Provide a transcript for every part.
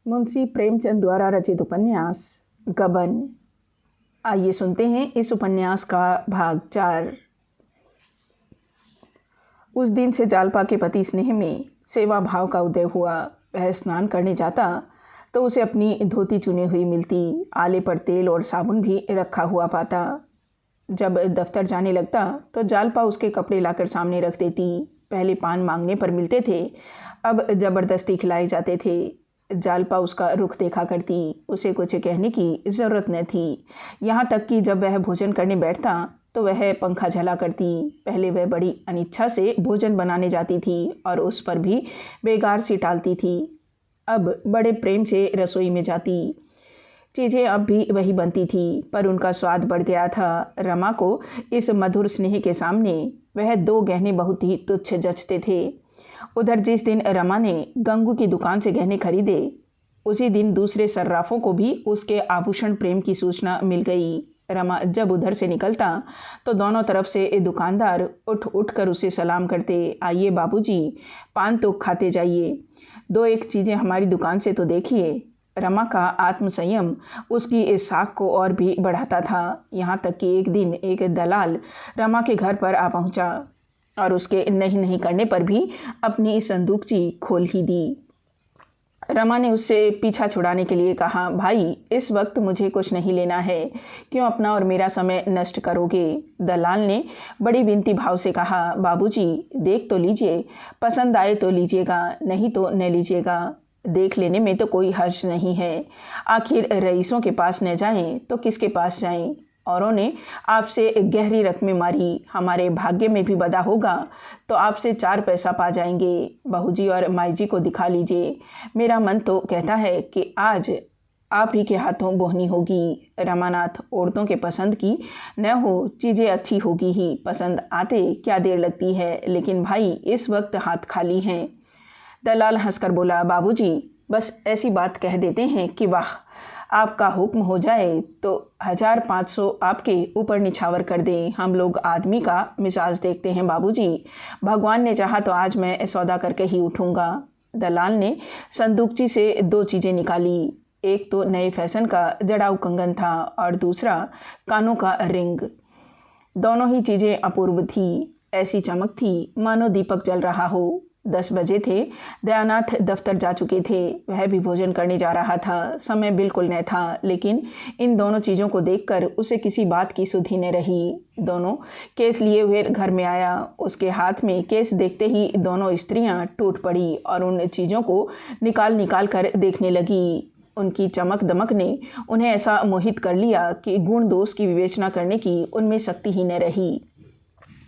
मुंशी प्रेमचंद द्वारा रचित उपन्यास गबन। आइए सुनते हैं इस उपन्यास का भाग 4। उस दिन से जालपा के पति स्नेह में सेवा भाव का उदय हुआ। वह स्नान करने जाता तो उसे अपनी धोती चुनी हुई मिलती, आले पर तेल और साबुन भी रखा हुआ पाता। जब दफ्तर जाने लगता तो जालपा उसके कपड़े लाकर सामने रख देती। पहले पान मांगने पर मिलते थे, अब ज़बरदस्ती खिलाए जाते थे। जालपा उसका रुख देखा करती, उसे कुछ कहने की ज़रूरत न थी। यहाँ तक कि जब वह भोजन करने बैठता तो वह पंखा झला करती। पहले वह बड़ी अनिच्छा से भोजन बनाने जाती थी और उस पर भी बेगार सी टालती थी। अब बड़े प्रेम से रसोई में जाती। चीज़ें अब भी वही बनती थी, पर उनका स्वाद बढ़ गया था। रमा को इस मधुर स्नेह के सामने वह 2 गहने बहुत ही तुच्छ जचते थे। उधर जिस दिन रमा ने गंगू की दुकान से गहने खरीदे, उसी दिन दूसरे सर्राफों को भी उसके आभूषण प्रेम की सूचना मिल गई। रमा जब उधर से निकलता तो दोनों तरफ से दुकानदार उठ उठ कर उसे सलाम करते, आइए बाबूजी, पान तो खाते जाइए, 2-1 चीज़ें हमारी दुकान से तो देखिए। रमा का आत्मसंयम उसकी इस साख को और भी बढ़ाता था। यहाँ तक कि एक दिन एक दलाल रमा के घर पर आ पहुँचा और उसके नहीं करने पर भी अपनी संदूकची खोल ही दी। रमा ने उससे पीछा छुड़ाने के लिए कहा, भाई इस वक्त मुझे कुछ नहीं लेना है, क्यों अपना और मेरा समय नष्ट करोगे। दलाल ने बड़ी विनती भाव से कहा, बाबूजी देख तो लीजिए, पसंद आए तो लीजिएगा, नहीं तो न लीजिएगा। देख लेने में तो कोई हर्ज नहीं है, आखिर रईसों के पास न जाएं तो किसके पास जाएं। औरों ने आपसे गहरी रकमें मारी, हमारे भाग्य में भी बदा होगा तो आपसे 4 पैसा पा जाएंगे। बहूजी और माईजी को दिखा लीजिए, मेरा मन तो कहता है कि आज आप ही के हाथों बोहनी होगी। रमानाथ, औरतों के पसंद की न हो, चीज़ें अच्छी होगी ही, पसंद आते क्या देर लगती है, लेकिन भाई इस वक्त हाथ खाली हैं। दलाल हंसकर बोला, बाबूजी बस ऐसी बात कह देते हैं कि वाह, आपका हुक्म हो जाए तो 1500 आपके ऊपर निछावर कर दें। हम लोग आदमी का मिजाज देखते हैं बाबूजी, भगवान ने चाहा तो आज मैं सौदा करके ही उठूँगा। दलाल ने संदूकची से 2 चीज़ें निकाली। एक तो नए फैशन का जड़ाऊ कंगन था और दूसरा कानों का रिंग। दोनों ही चीज़ें अपूर्व थी, ऐसी चमक थी मानो दीपक जल रहा हो। 10 बजे थे। दयानाथ दफ्तर जा चुके थे, वह भी भोजन करने जा रहा था। समय बिल्कुल न था, लेकिन इन दोनों चीज़ों को देखकर उसे किसी बात की सुध ही न रही। दोनों केस लिए हुए घर में आया। उसके हाथ में केस देखते ही दोनों स्त्रियां टूट पड़ी और उन चीज़ों को निकाल कर देखने लगी। उनकी चमक दमक ने उन्हें ऐसा मोहित कर लिया कि गुण दोष की विवेचना करने की उनमें शक्ति ही न रही।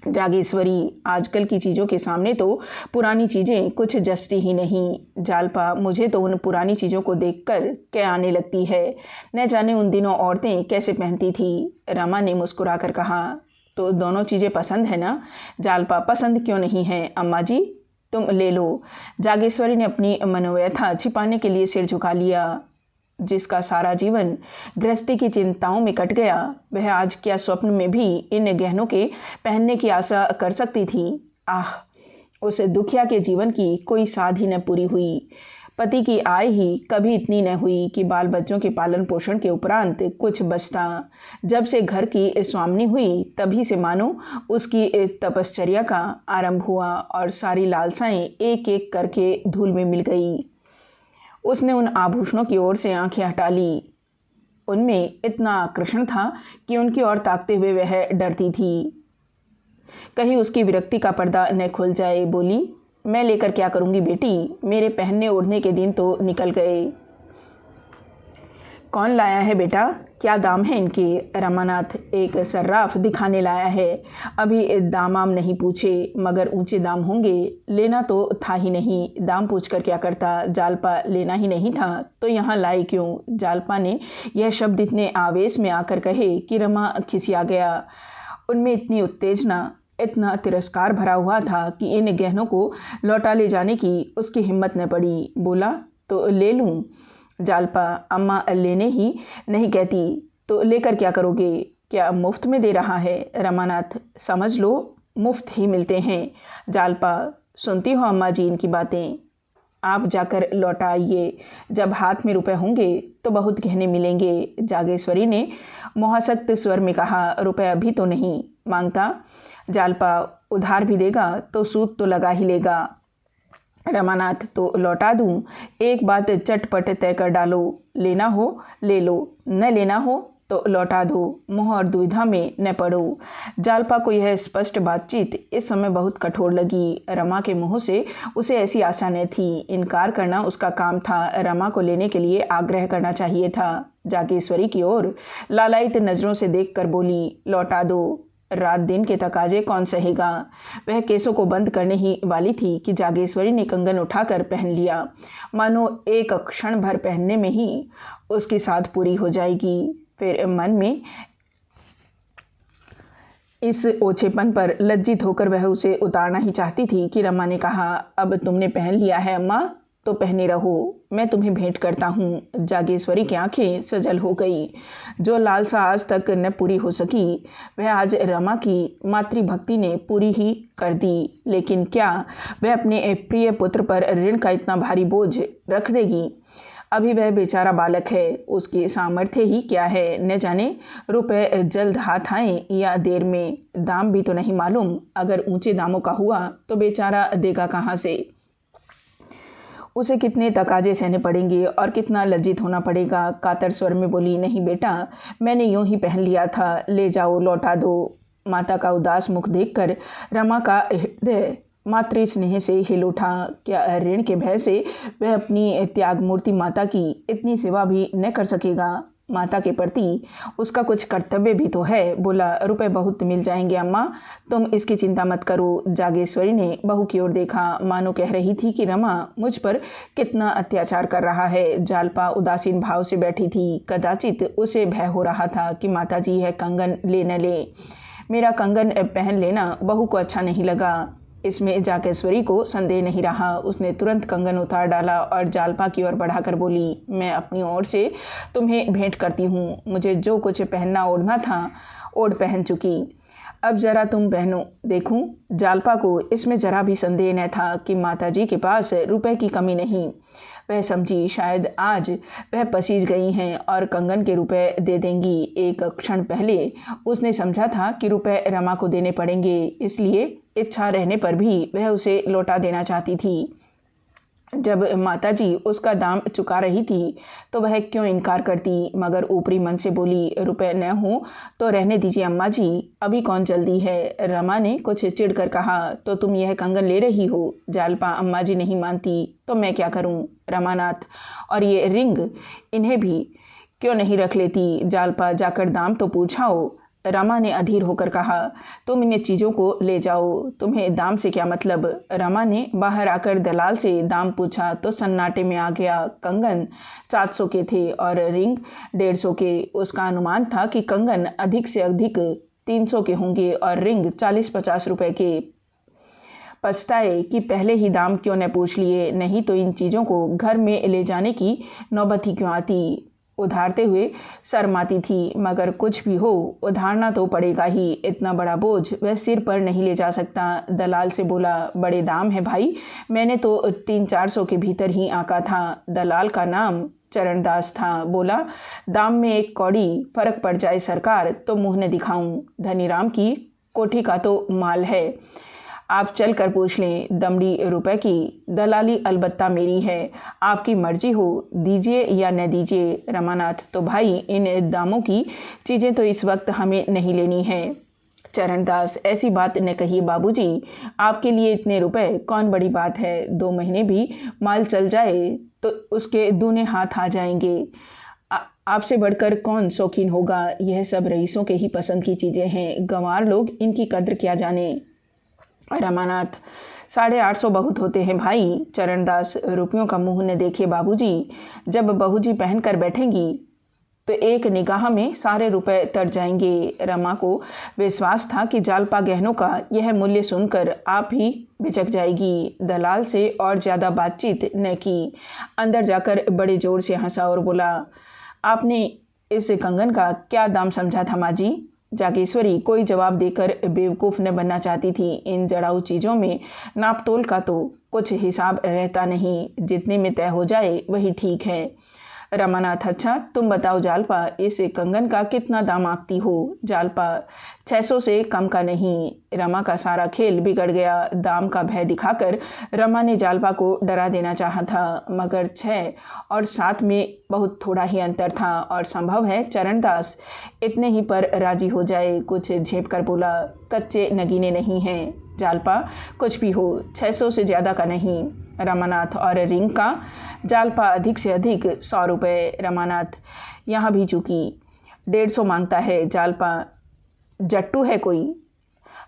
जागेश्वरी, आजकल की चीज़ों के सामने तो पुरानी चीज़ें कुछ जचती ही नहीं। जालपा, मुझे तो उन पुरानी चीज़ों को देखकर क्या आने लगती है, न जाने उन दिनों औरतें कैसे पहनती थी। रमा ने मुस्कुराकर कहा, तो दोनों चीज़ें पसंद है ना। जालपा, पसंद क्यों नहीं है अम्मा जी, तुम ले लो। जागेश्वरी ने अपनी मनोव्यथा छिपाने के लिए सिर झुका लिया। जिसका सारा जीवन गृहस्थी की चिंताओं में कट गया, वह आज क्या स्वप्न में भी इन गहनों के पहनने की आशा कर सकती थी। आह, उस दुखिया के जीवन की कोई साध ही न पूरी हुई। पति की आय ही कभी इतनी न हुई कि बाल बच्चों के पालन पोषण के उपरांत कुछ बचता। जब से घर की स्वामिनी हुई तभी से मानो उसकी तपश्चर्या का आरंभ हुआ और सारी लालसाएं एक एक करके धूल में मिल गई। उसने उन आभूषणों की ओर से आंखें हटा ली। उनमें इतना आकर्षण था कि उनकी ओर ताकते हुए वह डरती थी, कहीं उसकी विरक्ति का पर्दा न खुल जाए। बोली, मैं लेकर क्या करूंगी बेटी, मेरे पहनने ओढ़ने के दिन तो निकल गए। कौन लाया है बेटा, क्या दाम है इनके। रमानाथ, एक सर्राफ दिखाने लाया है, अभी दाम आम नहीं पूछे, मगर ऊंचे दाम होंगे। लेना तो था ही नहीं, दाम पूछकर क्या करता। जालपा, लेना ही नहीं था तो यहाँ लाए क्यों। जालपा ने यह शब्द इतने आवेश में आकर कहे कि रमा खिसिया गया। उनमें इतनी उत्तेजना, इतना तिरस्कार भरा हुआ था कि इन गहनों को लौटा ले जाने की उसकी हिम्मत न पड़ी। बोला, तो ले लूँ। जालपा, अम्मा लेने ही नहीं कहती तो लेकर क्या करोगे, क्या मुफ्त में दे रहा है। रमानाथ, समझ लो मुफ्त ही मिलते हैं। जालपा, सुनती हो अम्मा जी इनकी बातें। आप जाकर लौटा आइए। जब हाथ में रुपए होंगे तो बहुत गहने मिलेंगे। जागेश्वरी ने मोहासक्त स्वर में कहा, रुपए अभी तो नहीं मांगता। जालपा उधार भी देगा तो सूद तो लगा ही लेगा। रमानाथ, तो लौटा दूं? एक बात चटपट तय कर डालो, लेना हो ले लो, न लेना हो तो लौटा दो। मोह और दुविधा में न पड़ो। जालपा को यह स्पष्ट बातचीत इस समय बहुत कठोर लगी। रमा के मुंह से उसे ऐसी आशा न थी। इनकार करना उसका काम था। रमा को लेने के लिए आग्रह करना चाहिए था। जागेश्वरी की ओर लालायित नज़रों से देखकर बोली, लौटा दो। रात दिन के तकाजे कौन सहेगा। वह केसों को बंद करने ही वाली थी कि जागेश्वरी ने कंगन उठाकर पहन लिया, मानो एक क्षण भर पहनने में ही उसकी साध पूरी हो जाएगी। फिर मन में इस ओछेपन पर लज्जित होकर वह उसे उतारना ही चाहती थी कि रमा ने कहा, अब तुमने पहन लिया है अम्मा तो पहने रहो, मैं तुम्हें भेंट करता हूँ। जागेश्वरी की आंखें सजल हो गई। जो लालसा आज तक न पूरी हो सकी वह आज रमा की मातृभक्ति ने पूरी ही कर दी। लेकिन क्या वह अपने प्रिय पुत्र पर ऋण का इतना भारी बोझ रख देगी? अभी वह बेचारा बालक है, उसकी सामर्थ्य ही क्या है। न जाने रुपए जल्द हाथ आए या देर में। दाम भी तो नहीं मालूम। अगर ऊंचे दामों का हुआ तो बेचारा देगा कहाँ से? उसे कितने तकाजे सहने पड़ेंगे और कितना लज्जित होना पड़ेगा। कातर स्वर में बोली, नहीं बेटा, मैंने यूं ही पहन लिया था, ले जाओ, लौटा दो। माता का उदास मुख देखकर रमा का हृदय मातृ स्नेह से हिल उठा। क्या ऋण के भय से वह अपनी त्यागमूर्ति माता की इतनी सेवा भी न कर सकेगा? माता के प्रति उसका कुछ कर्तव्य भी तो है। बोला, रुपए बहुत मिल जाएंगे अम्मा, तुम इसकी चिंता मत करो। जागेश्वरी ने बहू की ओर देखा, मानो कह रही थी कि रमा मुझ पर कितना अत्याचार कर रहा है। जालपा उदासीन भाव से बैठी थी। कदाचित उसे भय हो रहा था कि माताजी यह कंगन ले न ले। मेरा कंगन पहन लेना बहू को अच्छा नहीं लगा। इसमें जागेश्वरी को संदेह नहीं रहा। उसने तुरंत कंगन उतार डाला और जालपा की ओर बढ़ाकर बोली, मैं अपनी ओर से तुम्हें भेंट करती हूँ। मुझे जो कुछ पहनना ओढ़ना था ओढ़ पहन चुकी, अब जरा तुम पहनो देखूं। जालपा को इसमें जरा भी संदेह न था कि माताजी के पास रुपए की कमी नहीं। वह समझी शायद आज वह पसीज गई हैं और कंगन के रुपए दे देंगी। एक क्षण पहले उसने समझा था कि रुपए रमा को देने पड़ेंगे, इसलिए इच्छा रहने पर भी वह उसे लौटा देना चाहती थी। जब माताजी उसका दाम चुका रही थी तो वह क्यों इनकार करती? मगर ऊपरी मन से बोली, रुपए न हो तो रहने दीजिए अम्मा जी, अभी कौन जल्दी है। रमा ने कुछ चिढ़कर कहा, तो तुम यह कंगन ले रही हो? जालपा, अम्मा जी नहीं मानती तो मैं क्या करूं? रमानाथ, और ये रिंग, इन्हें भी क्यों नहीं रख लेती? जालपा, जाकर दाम तो पूछाओ। रमा ने अधीर होकर कहा, तुम इन चीज़ों को ले जाओ, तुम्हें दाम से क्या मतलब? रमा ने बाहर आकर दलाल से दाम पूछा तो सन्नाटे में आ गया। कंगन 700 के थे और रिंग 150 के। उसका अनुमान था कि कंगन अधिक से अधिक 300 के होंगे और रिंग 40-50 रुपए के। पछताए कि पहले ही दाम क्यों न पूछ लिए, नहीं तो इन चीज़ों को घर में ले जाने की नौबत ही क्यों आती। उधारते हुए शर्माती थी, मगर कुछ भी हो उधारना तो पड़ेगा ही। इतना बड़ा बोझ वह सिर पर नहीं ले जा सकता। दलाल से बोला, बड़े दाम है भाई, मैंने तो 300-400 के भीतर ही आंका था। दलाल का नाम चरणदास था। बोला, दाम में एक कौड़ी फर्क पड़ जाए सरकार तो मुँह न दिखाऊं। धनीराम की कोठी का तो माल है, आप चल कर पूछ लें। दमड़ी रुपए की दलाली अलबत्ता मेरी है, आपकी मर्जी हो दीजिए या न दीजिए। रमानाथ, तो भाई इन दामों की चीज़ें तो इस वक्त हमें नहीं लेनी है। चरणदास, ऐसी बात न कहिए बाबूजी, आपके लिए इतने रुपए कौन बड़ी बात है। 2 महीने भी माल चल जाए तो उसके दूने हाथ आ जाएंगे। आपसे बढ़कर कौन शौकीन होगा। यह सब रईसों के ही पसंद की चीज़ें हैं, गंवार लोग इनकी कद्र क्या जाने। रमानाथ, 850 बहुत होते हैं भाई। चरणदास, रुपयों का मुंह न देखिए बाबूजी, जब बहू जी पहन कर बैठेंगी तो एक निगाह में सारे रुपए तर जाएंगे। रमा को विश्वास था कि जालपा गहनों का यह मूल्य सुनकर आप ही बिचक जाएगी। दलाल से और ज़्यादा बातचीत न की, अंदर जाकर बड़े जोर से हंसा और बोला, आपने इस कंगन का क्या दाम समझा था माँ जी? जागेश्वरी कोई जवाब देकर बेवकूफ़ न बनना चाहती थी। इन जड़ाऊ चीज़ों में नापतोल का तो कुछ हिसाब रहता नहीं, जितने में तय हो जाए वही ठीक है। रमानाथ, अच्छा तुम बताओ जालपा, इस कंगन का कितना दाम आंकती हो? जालपा, 600 से कम का नहीं। रमा का सारा खेल बिगड़ गया। दाम का भय दिखाकर रमा ने जालपा को डरा देना चाहा था, मगर 6 और 7 में बहुत थोड़ा ही अंतर था और संभव है चरणदास इतने ही पर राजी हो जाए। कुछ झेप कर बोला, कच्चे नगीने नहीं हैं जालपा, कुछ भी हो, 600 से ज़्यादा का नहीं। रमानाथ, और रिंग का? जालपा, अधिक से अधिक 100 रुपये। रमानाथ, यहाँ भी चूकी, 150 मांगता है। जालपा, जट्टू है कोई,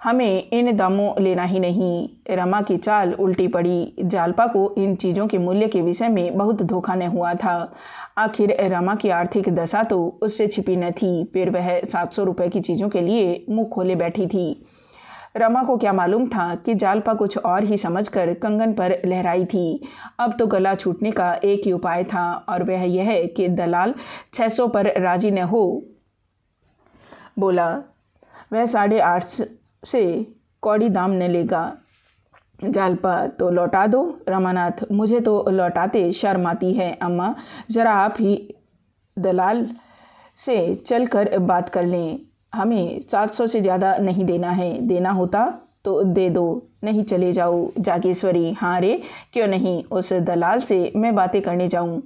हमें इन दामों लेना ही नहीं। रमा की चाल उल्टी पड़ी। जालपा को इन चीज़ों के मूल्य के विषय में बहुत धोखा न हुआ था। आखिर रमा की आर्थिक दशा तो उससे छिपी न थी, फिर वह 700 रुपये की चीज़ों के लिए मुँह खोले बैठी थी। रमा को क्या मालूम था कि जालपा कुछ और ही समझकर कंगन पर लहराई थी। अब तो गला छूटने का एक ही उपाय था, और वह यह कि दलाल 600 पर राजी न हो। बोला, वह 8.5 से कौड़ी दाम न लेगा। जालपा, तो लौटा दो। रमानाथ, मुझे तो लौटाते शर्म आती है अम्मा, ज़रा आप ही दलाल से चलकर बात कर लें। हमें 700 से ज़्यादा नहीं देना है, देना होता तो दे दो, नहीं चले जाओ। जागेश्वरी, हाँ रे, क्यों नहीं, उस दलाल से मैं बातें करने जाऊं?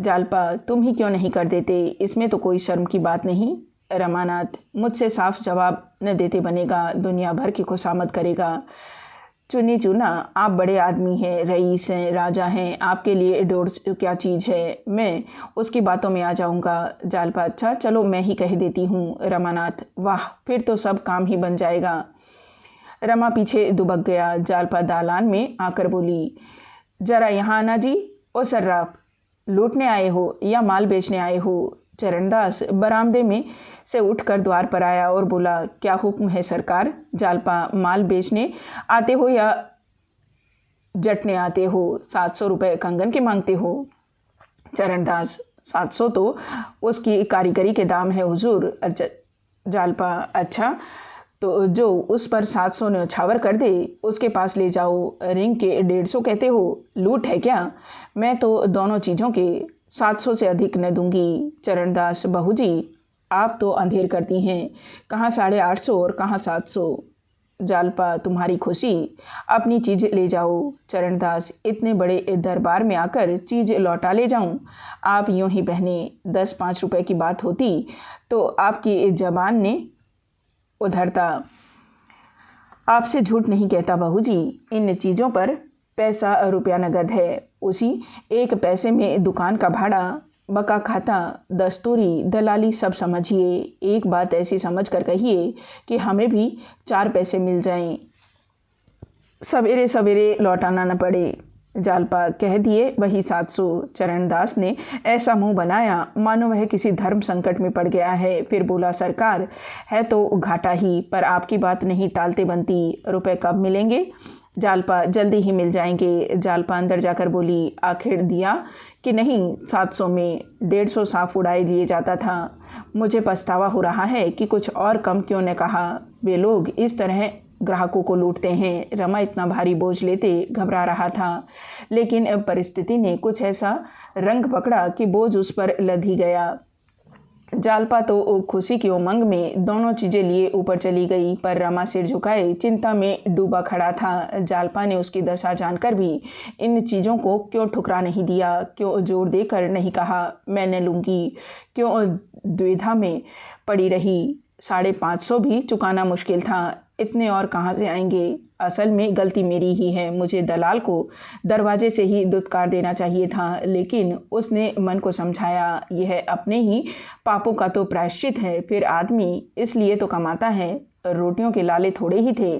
जालपा, तुम ही क्यों नहीं कर देते, इसमें तो कोई शर्म की बात नहीं। रमानाथ, मुझसे साफ जवाब न देते बनेगा, दुनिया भर की खुशामद करेगा। चुनी चुना, आप बड़े आदमी हैं, रईस हैं, राजा हैं, आपके लिए डोर क्या चीज़ है, मैं उसकी बातों में आ जाऊंगा। जालपा, अच्छा चलो मैं ही कह देती हूँ। रमानाथ, वाह, फिर तो सब काम ही बन जाएगा। रमा पीछे दुबक गया। जालपा दालान में आकर बोली, जरा यहाँ आना जी। ओ सर्राफ, लूटने आए हो या माल बेचने आए हो? चरणदास बरामदे में से उठकर द्वार पर आया और बोला, क्या हुक्म है सरकार? जालपा, माल बेचने आते हो या जटने आते हो? 700 रुपये कंगन के मांगते हो? चरणदास, 700 तो उसकी कारीगरी के दाम है हुजूर। जालपा, अच्छा तो जो उस पर 700 न्यौछावर कर दे उसके पास ले जाओ। रिंग के 150 कहते हो, लूट है क्या? मैं तो दोनों चीज़ों के 700 से अधिक न दूंगी। चरणदास, बहू जी आप तो अंधेर करती हैं, कहाँ 850 और कहाँ 700। जालपा, तुम्हारी खुशी, अपनी चीज़ ले जाओ। चरणदास, इतने बड़े दरबार में आकर चीज़ लौटा ले जाऊं? आप यूँ ही बहने, 10-5 रुपए की बात होती तो आपकी जबान ने उधरता। आपसे झूठ नहीं कहता बहू जी, इन चीज़ों पर पैसा रुपया नगद है, उसी 1 पैसे में दुकान का भाड़ा, बका खाता, दस्तूरी, दलाली सब समझिए। एक बात ऐसी समझ कर कहिए कि हमें भी 4 पैसे मिल जाएं, सवेरे सवेरे लौटाना न पड़े। जालपा, कह दिए वही 700। चरणदास ने ऐसा मुंह बनाया मानो वह किसी धर्म संकट में पड़ गया है। फिर बोला, सरकार है तो घाटा ही, पर आपकी बात नहीं टालते बनती। रुपए कब मिलेंगे? जालपा, जल्दी ही मिल जाएंगे। जालपा अंदर जाकर बोली, आखिर दिया कि नहीं? 700 में 150 साफ उड़ाए लिए जाता था। मुझे पछतावा हो रहा है कि कुछ और कम क्यों न कहा। वे लोग इस तरह ग्राहकों को लूटते हैं। रमा इतना भारी बोझ लेते घबरा रहा था, लेकिन परिस्थिति ने कुछ ऐसा रंग पकड़ा कि बोझ उस पर लद ही गया। जालपा तो खुशी की उमंग में दोनों चीज़ें लिए ऊपर चली गई, पर रमा सिर झुकाए चिंता में डूबा खड़ा था। जालपा ने उसकी दशा जानकर भी इन चीज़ों को क्यों ठुकरा नहीं दिया, क्यों जोर देकर नहीं कहा मैं न लूँगी, क्यों द्विधा में पड़ी रही। 550 भी चुकाना मुश्किल था, इतने और कहाँ से आएंगे? असल में गलती मेरी ही है, मुझे दलाल को दरवाजे से ही दुत्कार देना चाहिए था, लेकिन उसने मन को समझाया यह अपने ही पापों का तो प्रायश्चित है। फिर आदमी इसलिए तो कमाता है, रोटियों के लाले थोड़े ही थे।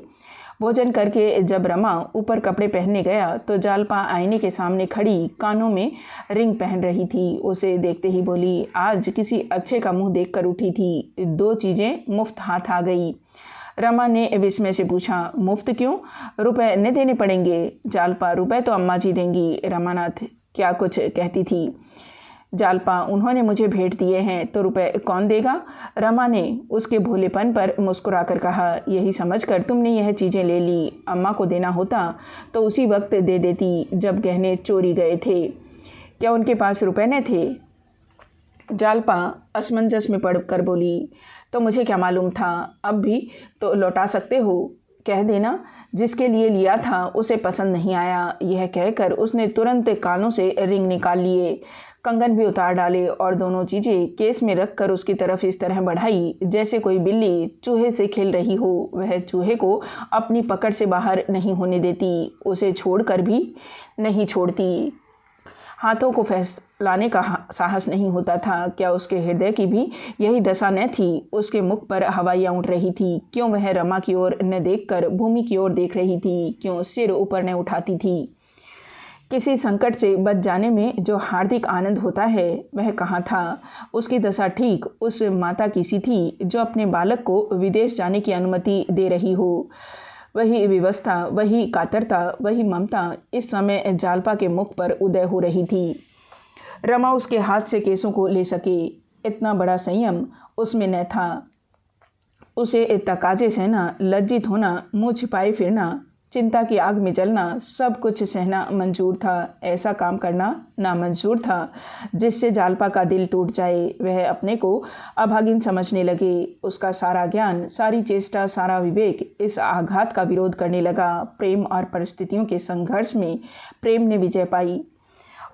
भोजन करके जब रमा ऊपर कपड़े पहनने गया तो जालपा आईने के सामने खड़ी कानों में रिंग पहन रही थी। उसे देखते ही बोली, आज किसी अच्छे का मुंह देखकर उठी थी, 2 चीज़ें मुफ्त हाथ आ गई। रमा ने विस्मय से पूछा, मुफ्त क्यों? रुपए न देने पड़ेंगे? जालपा, रुपए तो अम्मा जी देंगी। रमानाथ, क्या कुछ कहती थी? जालपा, उन्होंने मुझे भेंट दिए हैं तो रुपए कौन देगा? रमा ने उसके भोलेपन पर मुस्कुराकर कहा। यही समझकर तुमने यह चीज़ें ले ली। अम्मा को देना होता तो उसी वक्त दे देती जब गहने चोरी गए थे। क्या उनके पास रुपए न थे? जालपा असमंजस में पड़कर बोली। तो मुझे क्या मालूम था? अब भी तो लौटा सकते हो। कह देना जिसके लिए लिया था उसे पसंद नहीं आया। यह कहकर उसने तुरंत कानों से रिंग निकाल लिए, कंगन भी उतार डाले और दोनों चीज़ें केस में रखकर उसकी तरफ इस तरह बढ़ाई जैसे कोई बिल्ली चूहे से खेल रही हो। वह चूहे को अपनी पकड़ से बाहर नहीं होने देती, उसे छोड़कर भी नहीं छोड़ती। हाथों को फैलाने का साहस नहीं होता था। क्या उसके हृदय की भी यही दशा न थी? उसके मुख पर हवाइयाँ उठ रही थी। क्यों वह रमा की ओर न देखकर भूमि की ओर देख रही थी? क्यों सिर ऊपर न उठाती थी? किसी संकट से बच जाने में जो हार्दिक आनंद होता है वह कहाँ था? उसकी दशा ठीक उस माता की सी थी जो अपने बालक को विदेश जाने की अनुमति दे रही हो। वही विवशता, वही कातरता, वही ममता इस समय जालपा के मुख पर उदय हो रही थी। रमा उसके हाथ से केसों को ले सके इतना बड़ा संयम उसमें न था। उसे तकाजे सहना, लज्जित होना, मुँह छिपाए फिरना, चिंता की आग में जलना, सब कुछ सहना मंजूर था। ऐसा काम करना नामंजूर था जिससे जालपा का दिल टूट जाए। वह अपने को अभागिन समझने लगे। उसका सारा ज्ञान, सारी चेष्टा, सारा विवेक इस आघात का विरोध करने लगा। प्रेम और परिस्थितियों के संघर्ष में प्रेम ने विजय पाई।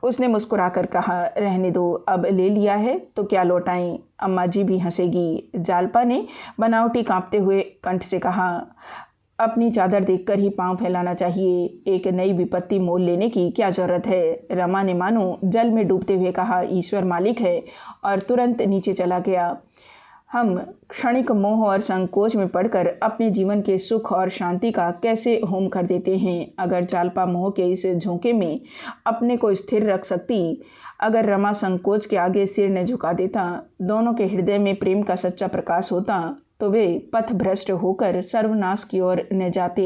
उसने मुस्कुराकर कहा, रहने दो, अब ले लिया है तो क्या लौटाएं? अम्मा जी भी हंसेगी। जालपा ने बनावटी कांपते हुए कंठ से कहा, अपनी चादर देखकर ही पांव फैलाना चाहिए। एक नई विपत्ति मोल लेने की क्या जरूरत है? रमा ने मानो जल में डूबते हुए कहा, ईश्वर मालिक है, और तुरंत नीचे चला गया। हम क्षणिक मोह और संकोच में पड़कर अपने जीवन के सुख और शांति का कैसे होम कर देते हैं। अगर जालपा मोह के इस झोंके में अपने को स्थिर रख सकती, अगर रमा संकोच के आगे सिर न झुका देता, दोनों के हृदय में प्रेम का सच्चा प्रकाश होता, तो वे पथ भ्रष्ट होकर सर्वनाश की ओर न जाते।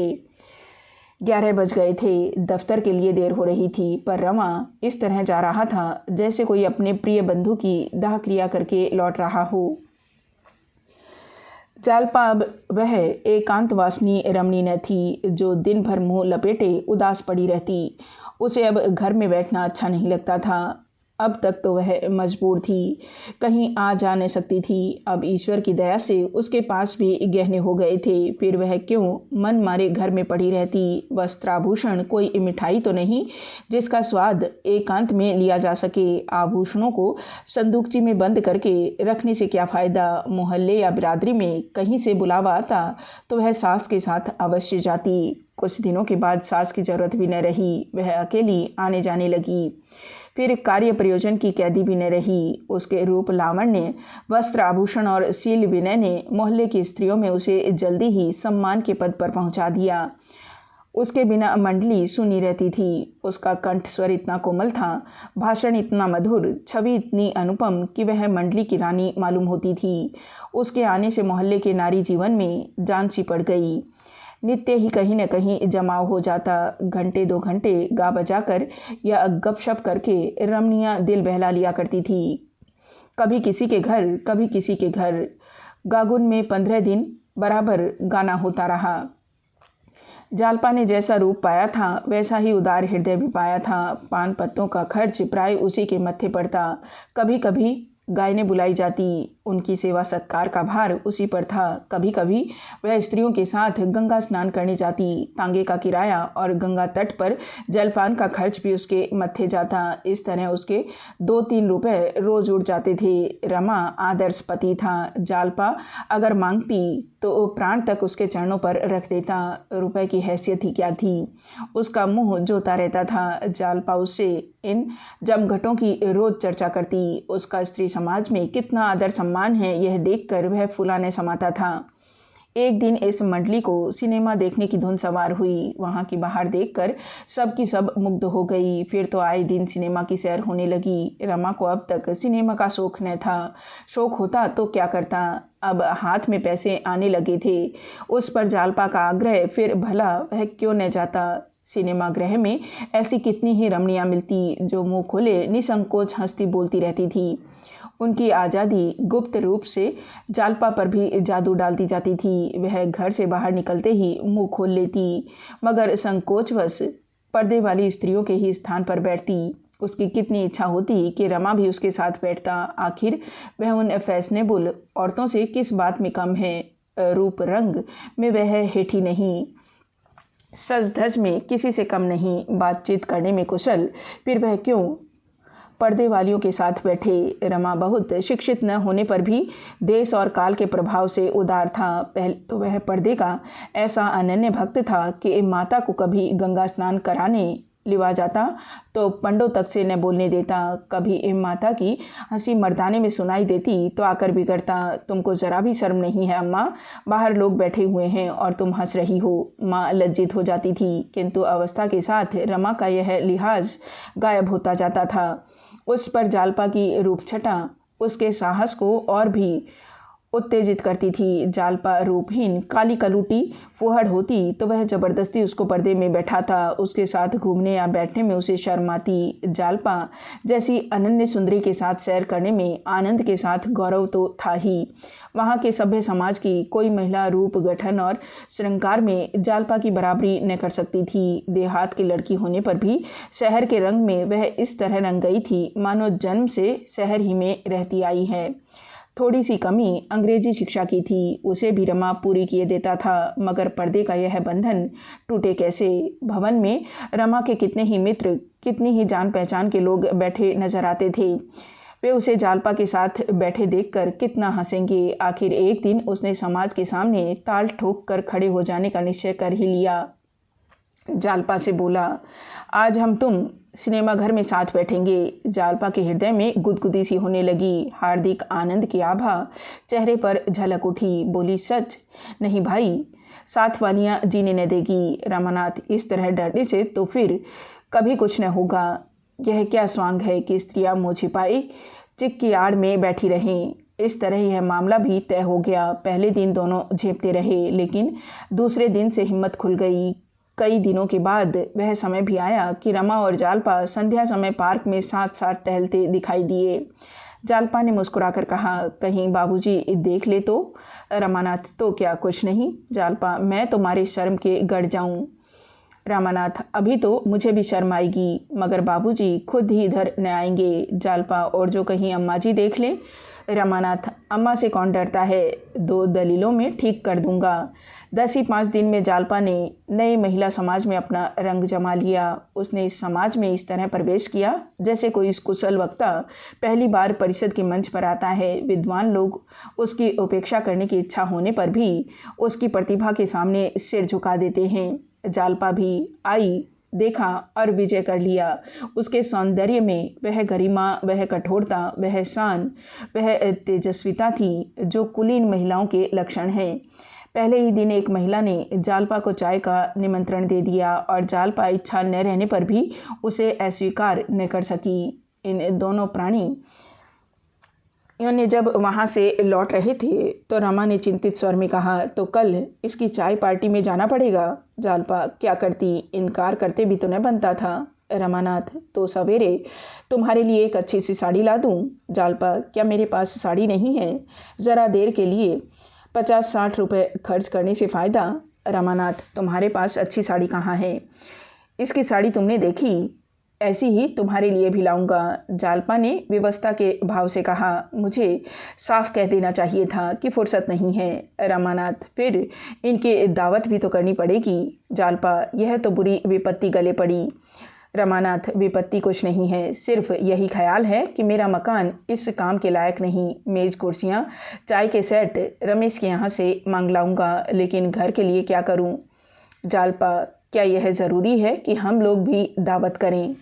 11 बज गए थे। दफ्तर के लिए देर हो रही थी, पर रमा इस तरह जा रहा था जैसे कोई अपने प्रिय बंधु की दाह क्रिया करके लौट रहा हो। जालपा अब वह एकांतवासिनी रमणी न थी जो दिन भर मुंह लपेटे उदास पड़ी रहती। उसे अब घर में बैठना अच्छा नहीं लगता था। अब तक तो वह मजबूर थी, कहीं आ जा न सकती थी। अब ईश्वर की दया से उसके पास भी गहने हो गए थे। फिर वह क्यों मन मारे घर में पड़ी रहती? वस्त्राभूषण कोई मिठाई तो नहीं जिसका स्वाद एकांत में लिया जा सके। आभूषणों को संदूकची में बंद करके रखने से क्या फ़ायदा? मोहल्ले या बिरादरी में कहीं से बुलावा आता तो वह सास के साथ अवश्य जाती। कुछ दिनों के बाद सास की जरूरत भी न रही। वह अकेली आने जाने लगी। फिर कार्य प्रयोजन की कैदी भी न रही। उसके रूप लावण्य, वस्त्र आभूषण और शील विनय ने मोहल्ले की स्त्रियों में उसे जल्दी ही सम्मान के पद पर पहुंचा दिया। उसके बिना मंडली सुनी रहती थी। उसका कंठ स्वर इतना कोमल था, भाषण इतना मधुर, छवि इतनी अनुपम कि वह मंडली की रानी मालूम होती थी। उसके आने से मोहल्ले के नारी जीवन में जान सी पड़ गई। नित्य ही कहीं न कहीं जमाव हो जाता। घंटे 2 घंटे गा बजाकर या गपशप करके रमणियाँ दिल बहला लिया करती थी। कभी किसी के घर, कभी किसी के घर। गागुन में 15 दिन बराबर गाना होता रहा। जालपा ने जैसा रूप पाया था वैसा ही उदार हृदय भी पाया था। पान पत्तों का खर्च प्राय उसी के मत्थे पड़ता। कभी कभी गायनें बुलाई जाती, उनकी सेवा सत्कार का भार उसी पर था। कभी कभी वह स्त्रियों के साथ गंगा स्नान करने जाती। तांगे का किराया और गंगा तट पर जलपान का खर्च भी उसके मत्थे जाता। इस तरह उसके 2-3 रुपए रोज उड़ जाते थे। रमा आदर्श पति था। जालपा अगर मांगती तो प्राण तक उसके चरणों पर रख देता। रुपए की हैसियत ही क्या थी? उसका मुंह जोता रहता था। जालपा उससे इन जमघटों की रोज चर्चा करती। उसका स्त्री समाज में कितना आदर सम्मान है यह देखकर वह फुलाने समाता था। एक दिन इस मंडली को सिनेमा देखने की धुन सवार हुई। वहाँ की बाहर देखकर सबकी सब मुग्ध हो गई। फिर तो आए दिन सिनेमा की सैर होने लगी। रमा को अब तक सिनेमा का शौक न था। शौक होता तो क्या करता? अब हाथ में पैसे आने लगे थे। उस पर जालपा का आग्रह, फिर भला वह क्यों न जाता? सिनेमा गृह में ऐसी कितनी ही रमणियाँ मिलती जो मुंह खोले निसंकोच हंसती बोलती रहती थी। उनकी आज़ादी गुप्त रूप से जालपा पर भी जादू डालती जाती थी। वह घर से बाहर निकलते ही मुंह खोल लेती, मगर संकोचवश पर्दे वाली स्त्रियों के ही स्थान पर बैठती। उसकी कितनी इच्छा होती कि रमा भी उसके साथ बैठता। आखिर वह उन फैशनेबल औरतों से किस बात में कम है? रूप रंग में वह हेठी नहीं, सज धज में किसी से कम नहीं, बातचीत करने में कुशल, फिर वह क्यों पर्दे वालियों के साथ बैठे? रमा बहुत शिक्षित न होने पर भी देश और काल के प्रभाव से उदार था। पहले तो वह पर्दे का ऐसा अनन्य भक्त था कि माता को कभी गंगा स्नान कराने लिवा जाता तो पंडों तक से न बोलने देता। कभी माता की हंसी मर्दाने में सुनाई देती तो आकर बिगड़ता, तुमको जरा भी शर्म नहीं है अम्मा? बाहर लोग बैठे हुए हैं और तुम हंस रही हो। माँ लज्जित हो जाती थी, किंतु अवस्था के साथ रमा का यह लिहाज गायब होता जाता था। उस पर जालपा की रूपछटा उसके साहस को और भी उत्तेजित करती थी। जालपा रूपहीन काली कलूटी फुहड़ होती तो वह जबरदस्ती उसको पर्दे में बैठाता। उसके साथ घूमने या बैठने में उसे शर्म आती। जालपा जैसी अनन्य सुंदरी के साथ सैर करने में आनंद के साथ गौरव तो था ही। वहाँ के सभ्य समाज की कोई महिला रूप गठन और श्रृंगार में जालपा की बराबरी न कर सकती थी। देहात की लड़की होने पर भी शहर के रंग में वह इस तरह रंग गई थी मानो जन्म से शहर ही में रहती आई है। थोड़ी सी कमी अंग्रेजी शिक्षा की थी, उसे भी रमा पूरी किए देता था, मगर पर्दे का यह बंधन टूटे कैसे? भवन में रमा के कितने ही मित्र, कितनी ही जान पहचान के लोग बैठे नजर आते थे। वे उसे जालपा के साथ बैठे देखकर कितना हंसेंगे। आखिर एक दिन उसने समाज के सामने ताल ठोक कर खड़े हो जाने का निश्चय कर ही लिया। जालपा से बोला, आज हम तुम सिनेमा घर में साथ बैठेंगे। जालपा के हृदय में गुदगुदी सी होने लगी। हार्दिक आनंद की आभा चेहरे पर झलक उठी। बोली, सच? नहीं भाई, साथ वालियाँ जीने न देगी। रमानाथ इस तरह डरने से तो फिर कभी कुछ न होगा। यह क्या स्वांग है कि स्त्रियाँ मुँह छिपाए चिक की आड़ में बैठी रहें। इस तरह यह मामला भी तय हो गया। पहले दिन दोनों झेपते रहे, लेकिन दूसरे दिन से हिम्मत खुल गई। कई दिनों के बाद वह समय भी आया कि रमा और जालपा संध्या समय पार्क में साथ साथ टहलते दिखाई दिए। जालपा ने मुस्कुराकर कहा, कहीं बाबूजी देख ले तो? रमानाथ, तो क्या, कुछ नहीं। जालपा, मैं तुम्हारे शर्म के गड़ जाऊं। रामानाथ, अभी तो मुझे भी शर्म आएगी, मगर बाबूजी खुद ही इधर न आएंगे। जालपा, और जो कहीं अम्मा जी देख लें? रमानाथ, अम्मा से कौन डरता है, 2 दलीलों में ठीक कर दूंगा। 10 ही 5 दिन में जालपा ने नए महिला समाज में अपना रंग जमा लिया। उसने इस समाज में इस तरह प्रवेश किया जैसे कोई कुशल वक्ता पहली बार परिषद के मंच पर आता है। विद्वान लोग उसकी उपेक्षा करने की इच्छा होने पर भी उसकी प्रतिभा के सामने सिर झुका देते हैं। जालपा भी आई, देखा और विजय कर लिया। उसके सौंदर्य में वह गरिमा, वह कठोरता, वह शान, वह तेजस्विता थी जो कुलीन महिलाओं के लक्षण हैं। पहले ही दिन एक महिला ने जालपा को चाय का निमंत्रण दे दिया और जालपा इच्छा न रहने पर भी उसे अस्वीकार न कर सकी। इन दोनों प्राणियों ने जब वहाँ से लौट रहे थे तो रमा ने चिंतित स्वर में कहा, तो कल इसकी चाय पार्टी में जाना पड़ेगा। जालपा, क्या करती, इनकार करते भी तो न बनता था। रमानाथ, तो सवेरे तुम्हारे लिए एक अच्छी सी साड़ी ला दूँ। जालपा, क्या मेरे पास साड़ी नहीं है? ज़रा देर के लिए 50-60 रुपये खर्च करने से फ़ायदा। रमानाथ, तुम्हारे पास अच्छी साड़ी कहाँ है? इसकी साड़ी तुमने देखी? ऐसी ही तुम्हारे लिए भी लाऊंगा। जालपा ने व्यवस्था के भाव से कहा, मुझे साफ कह देना चाहिए था कि फुर्सत नहीं है। रमानाथ, फिर इनकी दावत भी तो करनी पड़ेगी। जालपा, यह तो बुरी विपत्ति गले पड़ी। रमानाथ, विपत्ति कुछ नहीं है, सिर्फ यही ख्याल है कि मेरा मकान इस काम के लायक नहीं। मेज़, कुर्सियाँ, चाय के सेट रमेश के यहाँ से मांग लाऊंगा, लेकिन घर के लिए क्या करूँ? जालपा, क्या यह ज़रूरी है कि हम लोग भी दावत करें?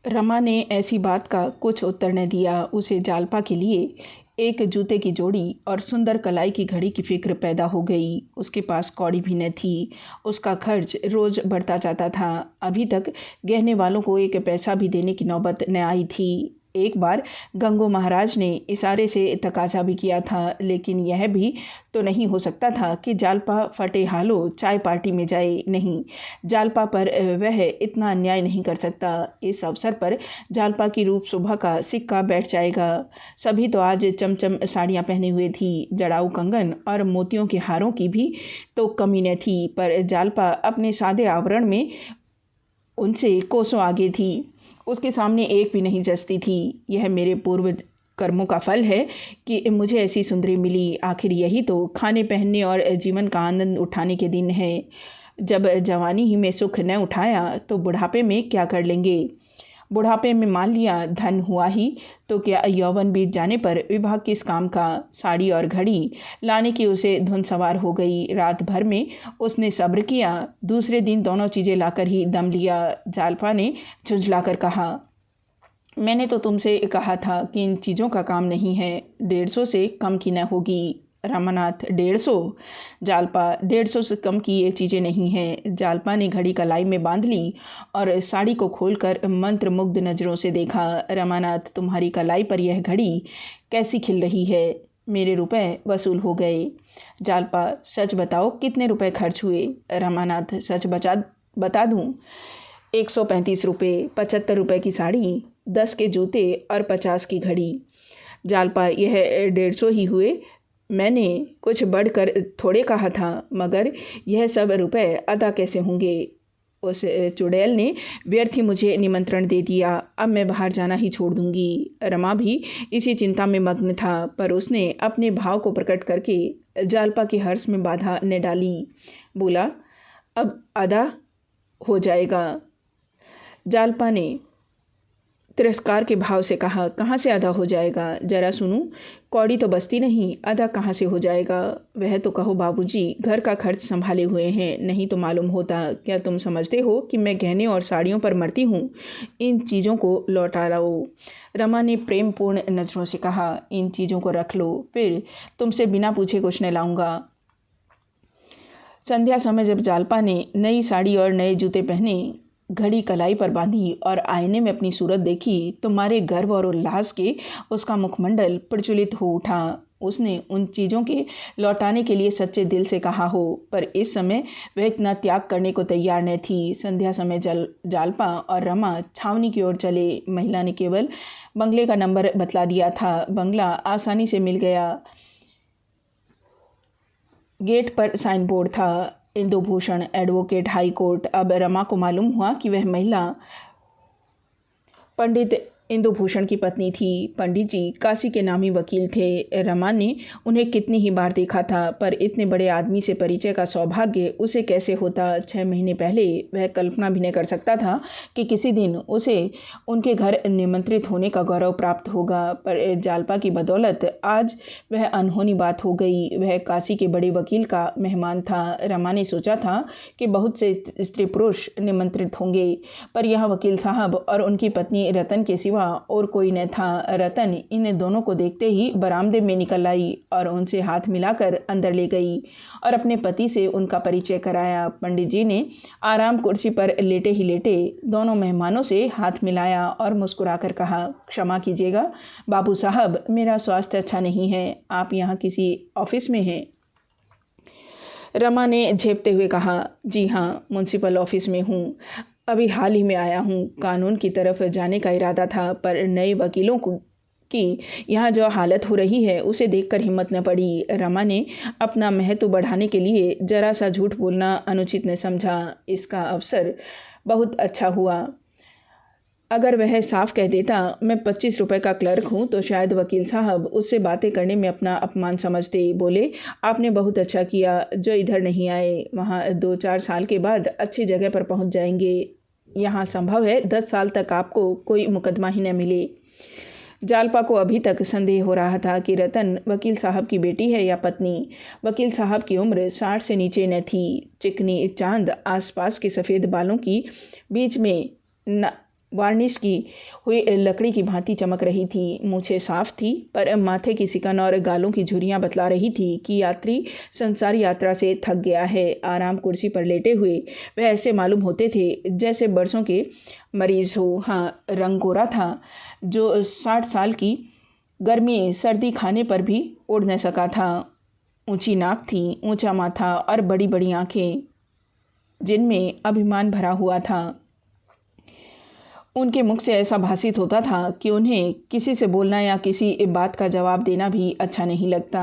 रमा ने ऐसी बात का कुछ उत्तर न दिया। उसे जालपा के लिए एक जूते की जोड़ी और सुंदर कलाई की घड़ी की फिक्र पैदा हो गई। उसके पास कौड़ी भी न थी। उसका खर्च रोज़ बढ़ता जाता था। अभी तक गहने वालों को एक पैसा भी देने की नौबत न आई थी। एक बार गंगू महाराज ने इशारे से तकाजा भी किया था, लेकिन यह भी तो नहीं हो सकता था कि जालपा फटे हालों चाय पार्टी में जाए। नहीं, जालपा पर वह इतना अन्याय नहीं कर सकता। इस अवसर पर जालपा की रूप शोभा का सिक्का बैठ जाएगा। सभी तो आज चमचम साड़ियाँ पहने हुए थी, जड़ाऊ कंगन और मोतियों के हारों की भी तो कमी न थी, पर जालपा अपने सादे आवरण में उनसे कोसों आगे थी। उसके सामने एक भी नहीं जचती थी। यह मेरे पूर्व कर्मों का फल है कि मुझे ऐसी सुंदरी मिली। आखिर यही तो खाने पहनने और जीवन का आनंद उठाने के दिन है। जब जवानी ही में सुख न उठाया तो बुढ़ापे में क्या कर लेंगे। बुढ़ापे में मान लिया धन हुआ ही तो क्या यौवन बीत जाने पर विवाह किस काम का। साड़ी और घड़ी लाने की उसे धुन सवार हो गई। रात भर में उसने सब्र किया, दूसरे दिन दोनों चीज़ें लाकर ही दम लिया। जालपा ने झुंझलाकर कहा, मैंने तो तुमसे कहा था कि इन चीज़ों का काम नहीं है। 150 से कम की न होगी। रामानाथ, 150? जालपा, 150 से कम की ये चीज़ें नहीं हैं। जालपा ने घड़ी कलाई में बांध ली और साड़ी को खोलकर मंत्रमुग्ध नज़रों से देखा। रामानाथ, तुम्हारी कलाई पर यह घड़ी कैसी खिल रही है। मेरे रुपए वसूल हो गए। जालपा, सच बताओ कितने रुपए खर्च हुए। रामानाथ, सच बता दूँ? 135 रुपये, 75 रुपये की साड़ी, 10 के जूते और 50 की घड़ी। जालपा, यह 150 ही हुए। मैंने कुछ बढ़कर थोड़े कहा था, मगर यह सब रुपए अदा कैसे होंगे। उस चुड़ैल ने व्यर्थ ही मुझे निमंत्रण दे दिया। अब मैं बाहर जाना ही छोड़ दूंगी। रमा भी इसी चिंता में मग्न था, पर उसने अपने भाव को प्रकट करके जालपा के हर्ष में बाधा न डाली। बोला, अब अदा हो जाएगा। जालपा ने तिरस्कार के भाव से कहा, कहाँ से अदा हो जाएगा, जरा सुनूं। कौड़ी तो बचती नहीं, अदा कहाँ से हो जाएगा। वह तो कहो बाबूजी घर का खर्च संभाले हुए हैं, नहीं तो मालूम होता। क्या तुम समझते हो कि मैं गहने और साड़ियों पर मरती हूँ। इन चीज़ों को लौटा लाओ। रमा ने प्रेमपूर्ण नज़रों से कहा, इन चीज़ों को रख लो, फिर तुमसे बिना पूछे कुछ न लाऊंगा। संध्या समय जब जालपा ने नई साड़ी और नए जूते पहने, घड़ी कलाई पर बांधी और आईने में अपनी सूरत देखी तो मारे गर्व और उल्लास के उसका मुखमंडल प्रज्वलित हो उठा। उसने उन चीज़ों के लौटाने के लिए सच्चे दिल से कहा हो, पर इस समय वह इतना त्याग करने को तैयार न थी। संध्या समय जालपा और रमा छावनी की ओर चले। महिला ने केवल बंगले का नंबर बतला दिया था। बंगला आसानी से मिल गया। गेट पर साइन बोर्ड था, इंदुभूषण एडवोकेट हाई कोर्ट। अब रमा को मालूम हुआ कि वह महिला पंडित इंदुभूषण की पत्नी थी। पंडित जी काशी के नामी वकील थे। रमा ने उन्हें कितनी ही बार देखा था, पर इतने बड़े आदमी से परिचय का सौभाग्य उसे कैसे होता। 6 महीने पहले वह कल्पना भी नहीं कर सकता था कि किसी दिन उसे उनके घर निमंत्रित होने का गौरव प्राप्त होगा, पर जालपा की बदौलत आज वह अनहोनी बात हो गई। वह काशी के बड़े वकील का मेहमान था। रमा ने सोचा था कि बहुत से स्त्री पुरुष निमंत्रित होंगे, पर यहाँ वकील साहब और उनकी पत्नी रतन के सिवा और कोई न था। रतन इन दोनों को देखते ही बरामदे में निकल आई और उनसे हाथ मिलाकर अंदर ले गई और अपने पति से उनका परिचय कराया। पंडित जी ने आराम कुर्सी पर लेटे ही लेटे दोनों मेहमानों से हाथ मिलाया और मुस्कुराकर कहा, क्षमा कीजिएगा बाबू साहब, मेरा स्वास्थ्य अच्छा नहीं है। आप यहाँ किसी ऑफिस में हैं? रमा ने झेपते हुए कहा, जी हाँ, म्युनिसिपल ऑफिस में हूँ। अभी हाल ही में आया हूँ। कानून की तरफ जाने का इरादा था, पर नए वकीलों की यहाँ जो हालत हो रही है उसे देखकर हिम्मत न पड़ी। रमा ने अपना महत्व बढ़ाने के लिए जरा सा झूठ बोलना अनुचित न समझा। इसका अवसर बहुत अच्छा हुआ। अगर वह साफ कह देता मैं 25 रुपये का क्लर्क हूँ तो शायद वकील साहब उससे बातें करने में अपना अपमान समझते। बोले, आपने बहुत अच्छा किया जो इधर नहीं आए। वहाँ 2-4 साल के बाद अच्छी जगह पर पहुँच जाएंगे। यहाँ संभव है 10 साल तक आपको कोई मुकदमा ही न मिले। जालपा को अभी तक संदेह हो रहा था कि रतन वकील साहब की बेटी है या पत्नी। वकील साहब की उम्र 60 से नीचे न थी। चिकनी चांद आसपास के सफ़ेद बालों की बीच में वार्निश की हुई लकड़ी की भांति चमक रही थी। मूछें साफ थी, पर माथे की सिकन और गालों की झुर्रियाँ बतला रही थी कि यात्री संसार यात्रा से थक गया है। आराम कुर्सी पर लेटे हुए वह ऐसे मालूम होते थे जैसे बरसों के मरीज हो। हाँ, रंग गोरा था, जो 60 साल की गर्मी सर्दी खाने पर भी उड़ न सका था। ऊंची नाक थी, ऊंचा माथा और बड़ी बड़ी आंखें जिनमें अभिमान भरा हुआ था। उनके मुख से ऐसा भासित होता था कि उन्हें किसी से बोलना या किसी बात का जवाब देना भी अच्छा नहीं लगता।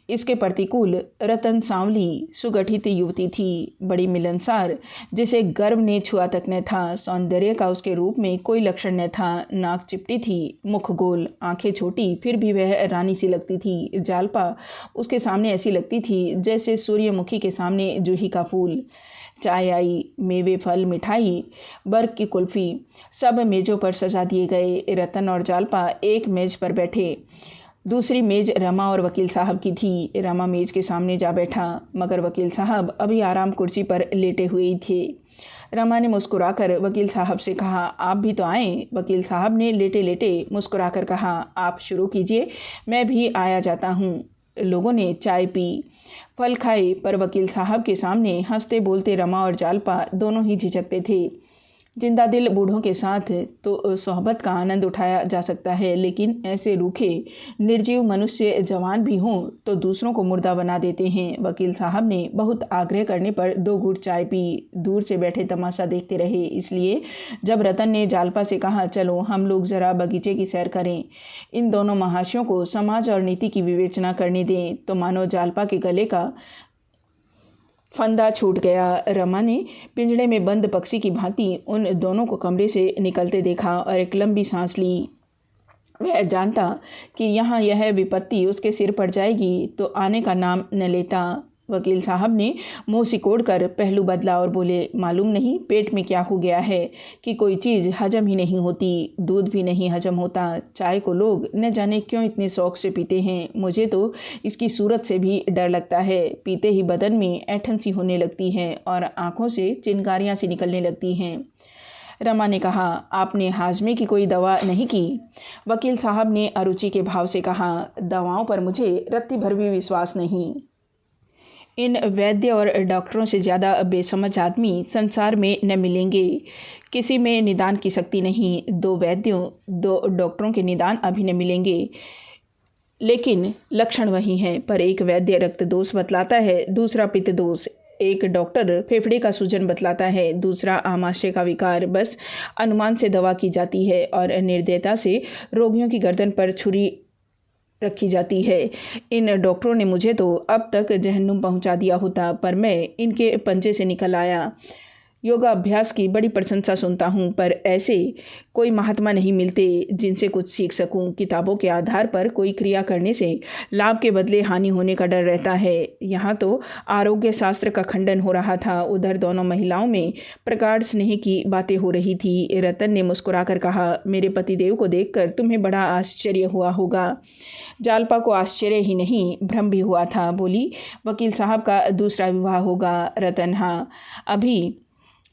इसके प्रतिकूल रतन सांवली सुगठित युवती थी, बड़ी मिलनसार, जिसे गर्व ने छुआ तक न था। सौंदर्य का उसके रूप में कोई लक्षण न था। नाक चिपटी थी, मुख गोल, आंखें छोटी, फिर भी वह रानी सी लगती थी। जालपा उसके सामने ऐसी लगती थी जैसे सूर्यमुखी के सामने जूही का फूल। चाय आई, मेवे, फल, मिठाई, बर्फ की कुल्फ़ी सब मेज़ों पर सजा दिए गए। रतन और जालपा एक मेज़ पर बैठे। दूसरी मेज़ रमा और वकील साहब की थी। रमा मेज़ के सामने जा बैठा, मगर वकील साहब अभी आराम कुर्सी पर लेटे हुए ही थे। रमा ने मुस्कुराकर वकील साहब से कहा, आप भी तो आएँ। वकील साहब ने लेटे लेटे मुस्कुराकर कहा, आप शुरू कीजिए, मैं भी आया जाता हूँ। लोगों ने चाय पी, फल खाए, पर वकील साहब के सामने हंसते बोलते रमा और जालपा दोनों ही झिझकते थे। जिंदा दिल बूढ़ों के साथ तो सोहबत का आनंद उठाया जा सकता है, लेकिन ऐसे रूखे निर्जीव मनुष्य जवान भी हों तो दूसरों को मुर्दा बना देते हैं। वकील साहब ने बहुत आग्रह करने पर 2 घूंट चाय पी, दूर से बैठे तमाशा देखते रहे। इसलिए जब रतन ने जालपा से कहा, चलो हम लोग ज़रा बगीचे की सैर करें, इन दोनों महाशयों को समाज और नीति की विवेचना करने दें, तो मानो जालपा के गले का फंदा छूट गया। रमा ने पिंजड़े में बंद पक्षी की भांति उन दोनों को कमरे से निकलते देखा और एक लंबी सांस ली। वह जानता कि यहाँ यह विपत्ति उसके सिर पड़ जाएगी तो आने का नाम न लेता। वकील साहब ने मुंह सिकोड़कर पहलू बदला और बोले, मालूम नहीं पेट में क्या हो गया है कि कोई चीज़ हजम ही नहीं होती, दूध भी नहीं हजम होता। चाय को लोग न जाने क्यों इतने शौक से पीते हैं। मुझे तो इसकी सूरत से भी डर लगता है। पीते ही बदन में ऐंठन सी होने लगती है और आँखों से चिंगारियाँ सी निकलने लगती हैं। रमा ने कहा, आपने हाजमे की कोई दवा नहीं की? वकील साहब ने अरुचि के भाव से कहा, दवाओं पर मुझे रत्ती भर भी विश्वास नहीं। इन वैद्य और डॉक्टरों से ज़्यादा बेसमझ आदमी संसार में न मिलेंगे। किसी में निदान की शक्ति नहीं। 2 वैद्यों 2 डॉक्टरों के निदान अभी न मिलेंगे, लेकिन लक्षण वही हैं। पर एक वैद्य रक्त दोष बतलाता है, दूसरा पित्त दोष। एक डॉक्टर फेफड़े का सूजन बतलाता है, दूसरा आमाशय का विकार। बस अनुमान से दवा की जाती है और निर्दयता से रोगियों की गर्दन पर छुरी रखी जाती है। इन डॉक्टरों ने मुझे तो अब तक जहन्नुम पहुंचा दिया होता, पर मैं इनके पंजे से निकल आया। योगाभ्यास की बड़ी प्रशंसा सुनता हूँ, पर ऐसे कोई महात्मा नहीं मिलते जिनसे कुछ सीख सकूँ। किताबों के आधार पर कोई क्रिया करने से लाभ के बदले हानि होने का डर रहता है। यहाँ तो आरोग्य शास्त्र का खंडन हो रहा था, उधर दोनों महिलाओं में प्रगाढ़ स्नेह की बातें हो रही थी। रतन ने मुस्कुराकर कहा, मेरे पतिदेव को देखकर तुम्हें बड़ा आश्चर्य हुआ होगा। जालपा को आश्चर्य ही नहीं, भ्रम भी हुआ था। बोली, वकील साहब का दूसरा विवाह होगा? रतन, हाँ, अभी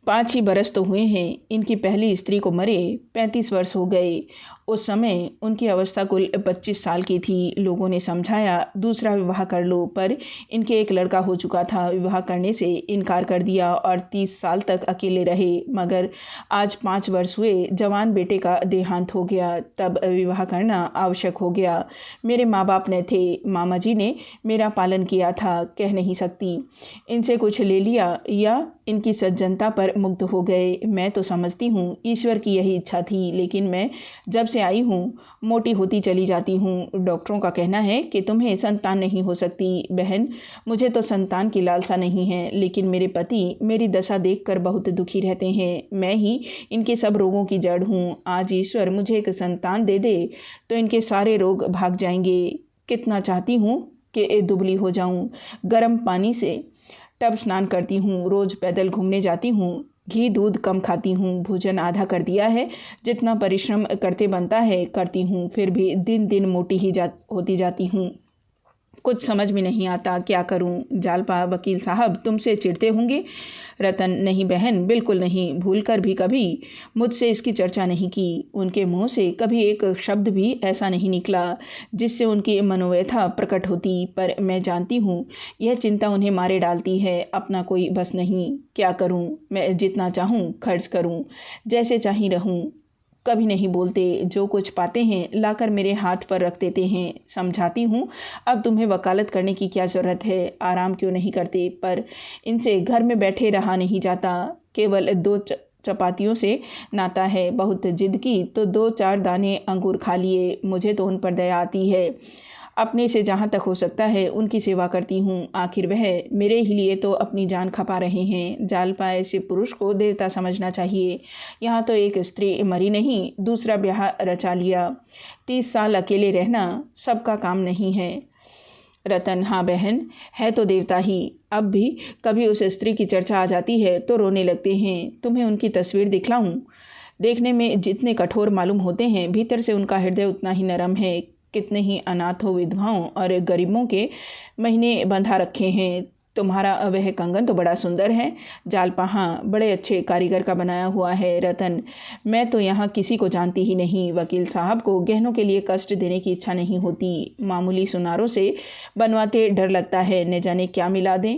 5 ही बरस तो हुए हैं। इनकी पहली स्त्री को मरे 35 वर्ष हो गए। उस समय उनकी अवस्था कुल 25 साल की थी। लोगों ने समझाया दूसरा विवाह कर लो, पर इनके एक लड़का हो चुका था। विवाह करने से इनकार कर दिया और 30 साल तक अकेले रहे। मगर आज 5 वर्ष हुए, जवान बेटे का देहांत हो गया, तब विवाह करना आवश्यक हो गया। मेरे माँ बाप न थे, मामा जी ने मेरा पालन किया था, कह नहीं सकती। इनसे कुछ ले लिया या इनकी सज्जनता पर मुग्ध हो गए। मैं तो समझती हूँ ईश्वर की यही इच्छा थी, लेकिन मैं जब से आई हूँ मोटी होती चली जाती हूँ। डॉक्टरों का कहना है कि तुम्हें संतान नहीं हो सकती। बहन, मुझे तो संतान की लालसा नहीं है, लेकिन मेरे पति मेरी दशा देखकर बहुत दुखी रहते हैं। मैं ही इनके सब रोगों की जड़ हूँ। आज ईश्वर मुझे एक संतान दे दे तो इनके सारे रोग भाग जाएंगे। कितना चाहती हूँ कि दुबली हो जाऊँ। गर्म पानी से टब स्नान करती हूँ, रोज़ पैदल घूमने जाती हूँ, घी दूध कम खाती हूँ, भोजन आधा कर दिया है। जितना परिश्रम करते बनता है करती हूँ, फिर भी दिन दिन मोटी ही होती जाती हूँ। कुछ समझ में नहीं आता, क्या करूं? जालपा, वकील साहब तुमसे चिढ़ते होंगे? रतन, नहीं बहन, बिल्कुल नहीं, भूलकर भी कभी मुझसे इसकी चर्चा नहीं की। उनके मुंह से कभी एक शब्द भी ऐसा नहीं निकला जिससे उनकी मनोव्यथा प्रकट होती, पर मैं जानती हूँ यह चिंता उन्हें मारे डालती है। अपना कोई बस नहीं, क्या करूँ? मैं जितना चाहूँ खर्च करूँ, जैसे चाही रहूँ, कभी नहीं बोलते। जो कुछ पाते हैं लाकर मेरे हाथ पर रख देते हैं। समझाती हूँ, अब तुम्हें वकालत करने की क्या ज़रूरत है, आराम क्यों नहीं करते? पर इनसे घर में बैठे रहा नहीं जाता। केवल दो चपातियों से नाता है। बहुत जिद की तो 2-4 दाने अंगूर खा लिए। मुझे तो उन पर दया आती है। अपने से जहाँ तक हो सकता है उनकी सेवा करती हूँ। आखिर वह मेरे ही लिए तो अपनी जान खपा रहे हैं। जालपा, ऐसे पुरुष को देवता समझना चाहिए। यहाँ तो एक स्त्री मरी नहीं, दूसरा ब्याह रचा लिया। 30 साल अकेले रहना सबका काम नहीं है। रतन, हाँ बहन, है तो देवता ही। अब भी कभी उस स्त्री की चर्चा आ जाती है तो रोने लगते हैं। तुम्हें उनकी तस्वीर दिखलाऊं? देखने में जितने कठोर मालूम होते हैं, भीतर से उनका हृदय उतना ही नरम है। कितने ही अनाथों, विधवाओं और गरीबों के महीने बंधा रखे हैं। तुम्हारा वह कंगन तो बड़ा सुंदर है। जालपा, हाँ, बड़े अच्छे कारीगर का बनाया हुआ है। रतन, मैं तो यहाँ किसी को जानती ही नहीं। वकील साहब को गहनों के लिए कष्ट देने की इच्छा नहीं होती। मामूली सुनारों से बनवाते डर लगता है, न जाने क्या मिला दें।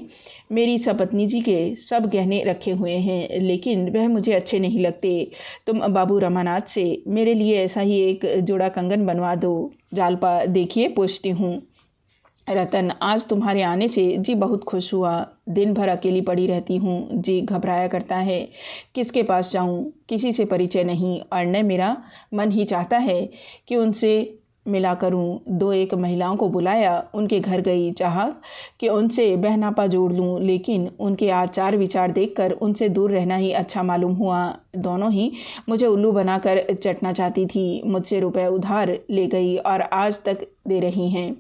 मेरी सपत्नी जी के सब गहने रखे हुए हैं, लेकिन वह मुझे अच्छे नहीं लगते। तुम बाबू रमानाथ से मेरे लिए ऐसा ही एक जोड़ा कंगन बनवा दो। जालपा, देखिए पूछती हूँ। रतन, आज तुम्हारे आने से जी बहुत खुश हुआ। दिन भर अकेली पड़ी रहती हूँ, जी घबराया करता है। किसके पास जाऊँ? किसी से परिचय नहीं, और न मेरा मन ही चाहता है कि उनसे मिला करूं। 2-1 महिलाओं को बुलाया, उनके घर गई, चाहा कि उनसे बहनापा जोड़ लूं, लेकिन उनके आचार विचार देखकर उनसे दूर रहना ही अच्छा मालूम हुआ। दोनों ही मुझे उल्लू बनाकर चटना चाहती थी। मुझसे रुपए उधार ले गई और आज तक दे रही हैं।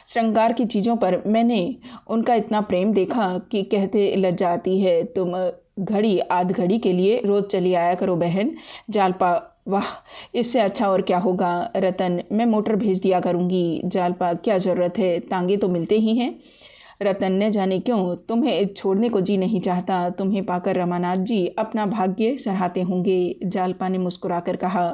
श्रृंगार की चीज़ों पर मैंने उनका इतना प्रेम देखा कि कहते लज्जा आती है। तुम घड़ी आध घड़ी के लिए रोज़ चली आया करो बहन। जालपा, वाह, इससे अच्छा और क्या होगा। रतन, मैं मोटर भेज दिया करूँगी। जालपा, क्या ज़रूरत है, तांगे तो मिलते ही हैं। रतन, न जाने क्यों तुम्हें छोड़ने को जी नहीं चाहता। तुम्हें पाकर रमानाथ जी अपना भाग्य सराहते होंगे। जालपा ने मुस्कुराकर कहा,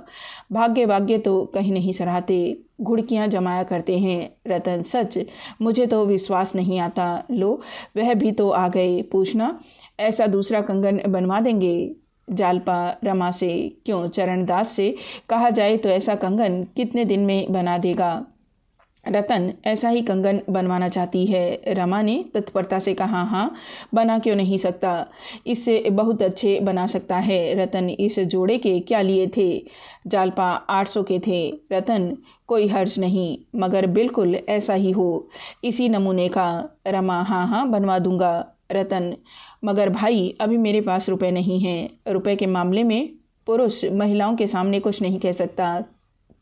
भाग्य वाग्य तो कहीं नहीं सराहते, घुड़कियाँ जमाया करते हैं। रतन, सच, मुझे तो विश्वास नहीं आता। लो, वह भी तो आ गए। पूछना, ऐसा दूसरा कंगन बनवा देंगे? जालपा, रमा से, क्यों चरणदास से कहा जाए तो ऐसा कंगन कितने दिन में बना देगा। रतन, ऐसा ही कंगन बनवाना चाहती है। रमा ने तत्परता से कहा, हाँ, बना क्यों नहीं सकता, इससे बहुत अच्छे बना सकता है। रतन, इस जोड़े के क्या लिए थे? जालपा, 800 के थे। रतन, कोई हर्ज नहीं, मगर बिल्कुल ऐसा ही हो, इसी नमूने का। रमा, हाँ हाँ, बनवा दूंगा। रतन, मगर भाई, अभी मेरे पास रुपए नहीं हैं। रुपए के मामले में पुरुष महिलाओं के सामने कुछ नहीं कह सकता।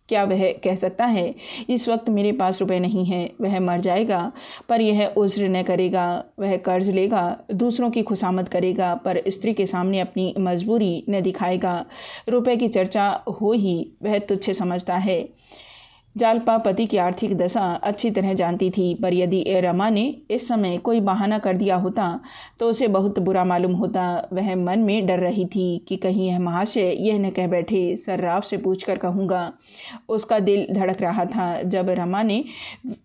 क्या वह कह सकता है, इस वक्त मेरे पास रुपए नहीं हैं? वह मर जाएगा पर यह उज्र न करेगा। वह कर्ज लेगा, दूसरों की खुशामद करेगा, पर स्त्री के सामने अपनी मजबूरी न दिखाएगा। रुपए की चर्चा हो ही वह तुच्छ समझता है। जालपा पति की आर्थिक दशा अच्छी तरह जानती थी, पर यदि रमा ने इस समय कोई बहाना कर दिया होता तो उसे बहुत बुरा मालूम होता। वह मन में डर रही थी कि कहीं यह महाशय यह न कह बैठे, सर्राफ से पूछकर कहूँगा। उसका दिल धड़क रहा था। जब रमा ने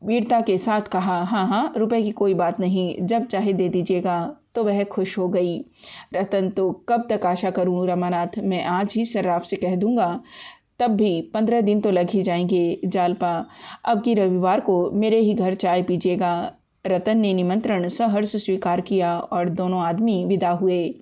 वीरता के साथ कहा, हाँ हाँ, रुपए की कोई बात नहीं, जब चाहे दे दीजिएगा, तो वह खुश हो गई। रतन, तो कब तक आशा करूँ रमानाथ, मैं आज ही सर्राफ से कह दूँगा, तब भी 15 दिन तो लग ही जाएंगे। जालपा, अब की रविवार को मेरे ही घर चाय पीजिएगा। रतन ने निमंत्रण सहर्ष स्वीकार किया और दोनों आदमी विदा हुए।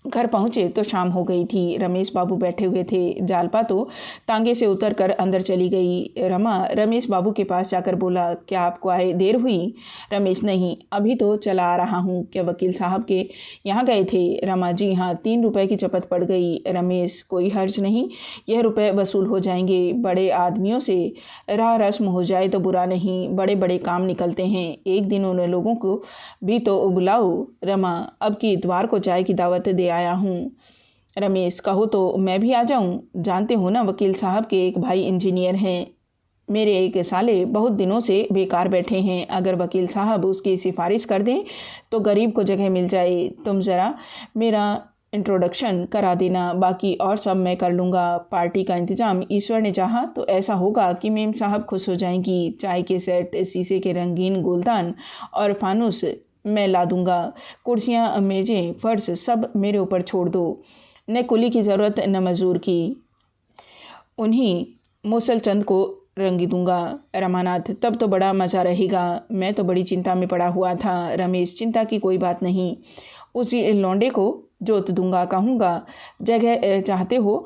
घर पहुंचे तो शाम हो गई थी। रमेश बाबू बैठे हुए थे। जालपा तो तांगे से उतरकर अंदर चली गई। रमा रमेश बाबू के पास जाकर बोला, क्या आपको आए देर हुई? रमेश, नहीं, अभी तो चला आ रहा हूँ। क्या वकील साहब के यहाँ गए थे? रमा, जी हाँ, 3 रुपए की चपत पड़ गई। रमेश, कोई हर्ज नहीं, यह रुपए वसूल हो जाएंगे। बड़े आदमियों से राह रस्म हो जाए तो बुरा नहीं, बड़े बड़े काम निकलते हैं। एक दिन उन लोगों को भी तो बुलाओ। रमा, अब की इतवार को चाय की दावत दे आया हूँ। रमेश, कहो तो मैं भी आ जाऊँ? जानते हो ना, वकील साहब के एक भाई इंजीनियर हैं। मेरे एक साले बहुत दिनों से बेकार बैठे हैं, अगर वकील साहब उसकी सिफारिश कर दें तो गरीब को जगह मिल जाए। तुम ज़रा मेरा इंट्रोडक्शन करा देना, बाकी और सब मैं कर लूँगा। पार्टी का इंतज़ाम ईश्वर ने चाहा तो ऐसा होगा कि मेम साहब खुश हो जाएंगी। चाय के सेट, शीशे के रंगीन गुलदान और फानूस मैं ला दूँगा। कुर्सियाँ, मेज़ें, फर्श सब मेरे ऊपर छोड़ दो। न कुली की ज़रूरत न मज़दूर की, उन्हीं मूसल चंद को रंगी दूंगा। रमानाथ, तब तो बड़ा मज़ा रहेगा। मैं तो बड़ी चिंता में पड़ा हुआ था। रमेश, चिंता की कोई बात नहीं, उसी लौंडे को जोत दूंगा। कहूँगा जगह चाहते हो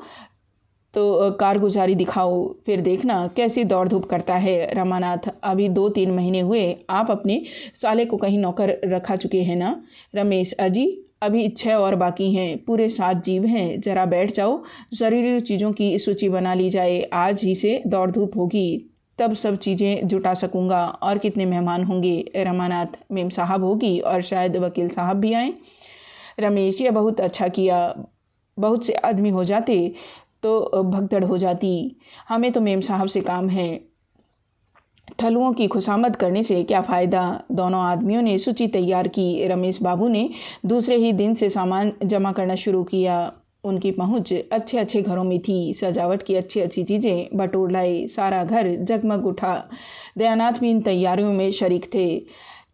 तो कारगुजारी दिखाओ, फिर देखना कैसी दौड़ धूप करता है। रमानाथ, अभी 2-3 महीने हुए आप अपने साले को कहीं नौकर रखा चुके हैं ना? रमेश, अजी अभी 6 और बाकी हैं, पूरे 7 जीव हैं। ज़रा बैठ जाओ, ज़रूरी चीज़ों की सूची बना ली जाए। आज ही से दौड़ धूप होगी, तब सब चीज़ें जुटा सकूँगा। और कितने मेहमान होंगे? रमानाथ, मेम साहब होगी और शायद वकील साहब भी आएँ। रमेश, ये बहुत अच्छा किया, बहुत से आदमी हो जाते तो भगदड़ हो जाती। हमें तो मेम साहब से काम है, ठलुओं की खुशामद करने से क्या फ़ायदा। दोनों आदमियों ने सूची तैयार की। रमेश बाबू ने दूसरे ही दिन से सामान जमा करना शुरू किया। उनकी पहुंच अच्छे अच्छे घरों में थी। सजावट की अच्छी अच्छी चीज़ें बटोर लाई। सारा घर जगमग उठा। दयानाथ भी इन तैयारियों में शरीक थे।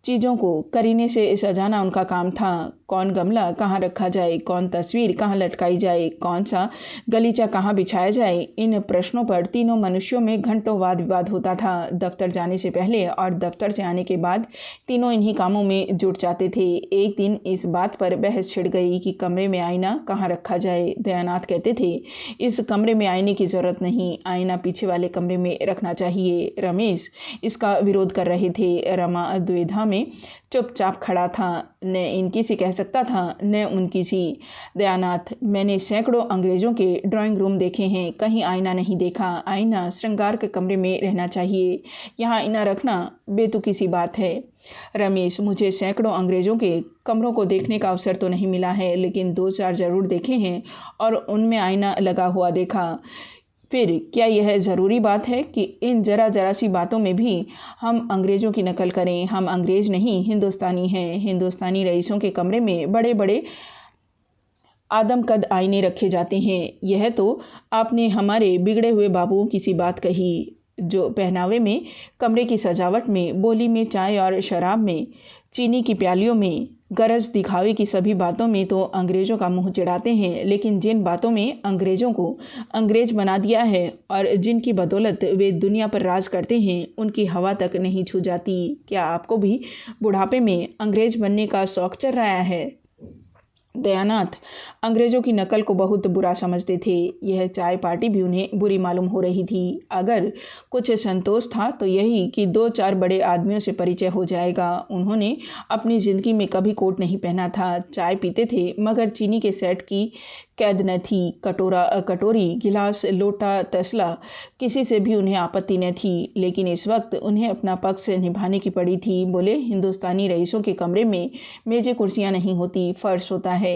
चीज़ों को करीने से सजाना उनका काम था। कौन गमला कहाँ रखा जाए, कौन तस्वीर कहाँ लटकाई जाए, कौन सा गलीचा कहाँ बिछाया जाए, इन प्रश्नों पर तीनों मनुष्यों में घंटों वाद विवाद होता था। दफ्तर जाने से पहले और दफ्तर से आने के बाद तीनों इन्हीं कामों में जुट जाते थे। एक दिन इस बात पर बहस छिड़ गई कि कमरे में आईना कहाँ रखा जाए। दयानाथ कहते थे इस कमरे में आईने की ज़रूरत नहीं, आईना पीछे वाले कमरे में रखना चाहिए। रमेश इसका विरोध कर रहे थे। रमा द्विधा में चुपचाप खड़ा था, न इनकी सी कह सकता था न उनकी सी। दयानाथ, मैंने सैकड़ों अंग्रेज़ों के ड्राइंग रूम देखे हैं, कहीं आईना नहीं देखा। आईना श्रृंगार के कमरे में रहना चाहिए, यहाँ आईना रखना बेतुकी सी बात है। रमेश, मुझे सैकड़ों अंग्रेज़ों के कमरों को देखने का अवसर तो नहीं मिला है, लेकिन 2-4 ज़रूर देखे हैं और उनमें आईना लगा हुआ देखा। फिर क्या यह ज़रूरी बात है कि इन ज़रा सी बातों में भी हम अंग्रेज़ों की नकल करें? हम अंग्रेज़ नहीं, हिंदुस्तानी हैं। हिंदुस्तानी रईसों के कमरे में बड़े बड़े आदमकद आईने रखे जाते हैं। यह तो आपने हमारे बिगड़े हुए बाबुओं की सी बात कही, जो पहनावे में, कमरे की सजावट में, बोली में, चाय और शराब में, चीनी की प्यालियों में, गरज दिखावे की सभी बातों में तो अंग्रेज़ों का मुंह चिढ़ाते हैं। लेकिन जिन बातों में अंग्रेज़ों को अंग्रेज़ बना दिया है और जिनकी बदौलत वे दुनिया पर राज करते हैं, उनकी हवा तक नहीं छू जाती। क्या आपको भी बुढ़ापे में अंग्रेज़ बनने का शौक़ चढ़ रहा है? दयानाथ अंग्रेज़ों की नकल को बहुत बुरा समझते थे। यह चाय पार्टी भी उन्हें बुरी मालूम हो रही थी। अगर कुछ संतोष था तो यही कि 2-4 बड़े आदमियों से परिचय हो जाएगा। उन्होंने अपनी ज़िंदगी में कभी कोट नहीं पहना था। चाय पीते थे मगर चीनी के सेट की कैद न थी। कटोरी, गिलास, लोटा, तसला, किसी से भी उन्हें आपत्ति न थी। लेकिन इस वक्त उन्हें अपना पक्ष निभाने की पड़ी थी। बोले, हिंदुस्तानी रईसों के कमरे में मेज़ें कुर्सियाँ नहीं होती, फर्श होता है।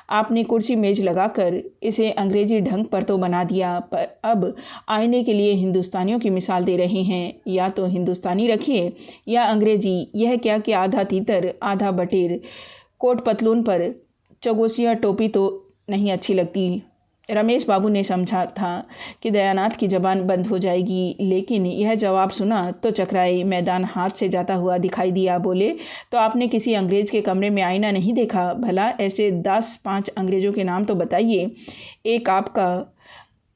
आपने कुर्सी मेज लगाकर इसे अंग्रेजी ढंग पर तो बना दिया, पर अब आईने के लिए हिंदुस्तानियों की मिसाल दे रहे हैं। या तो हिंदुस्तानी रखिए या अंग्रेजी। यह क्या कि आधा तीतर आधा बटेर। कोट पतलून पर चौगोसिया टोपी तो नहीं अच्छी लगती। रमेश बाबू ने समझा था कि दयानाथ की ज़बान बंद हो जाएगी, लेकिन यह जवाब सुना तो चकराए। मैदान हाथ से जाता हुआ दिखाई दिया। बोले, तो आपने किसी अंग्रेज़ के कमरे में आईना नहीं देखा? भला ऐसे 10-5 अंग्रेज़ों के नाम तो बताइए। एक आपका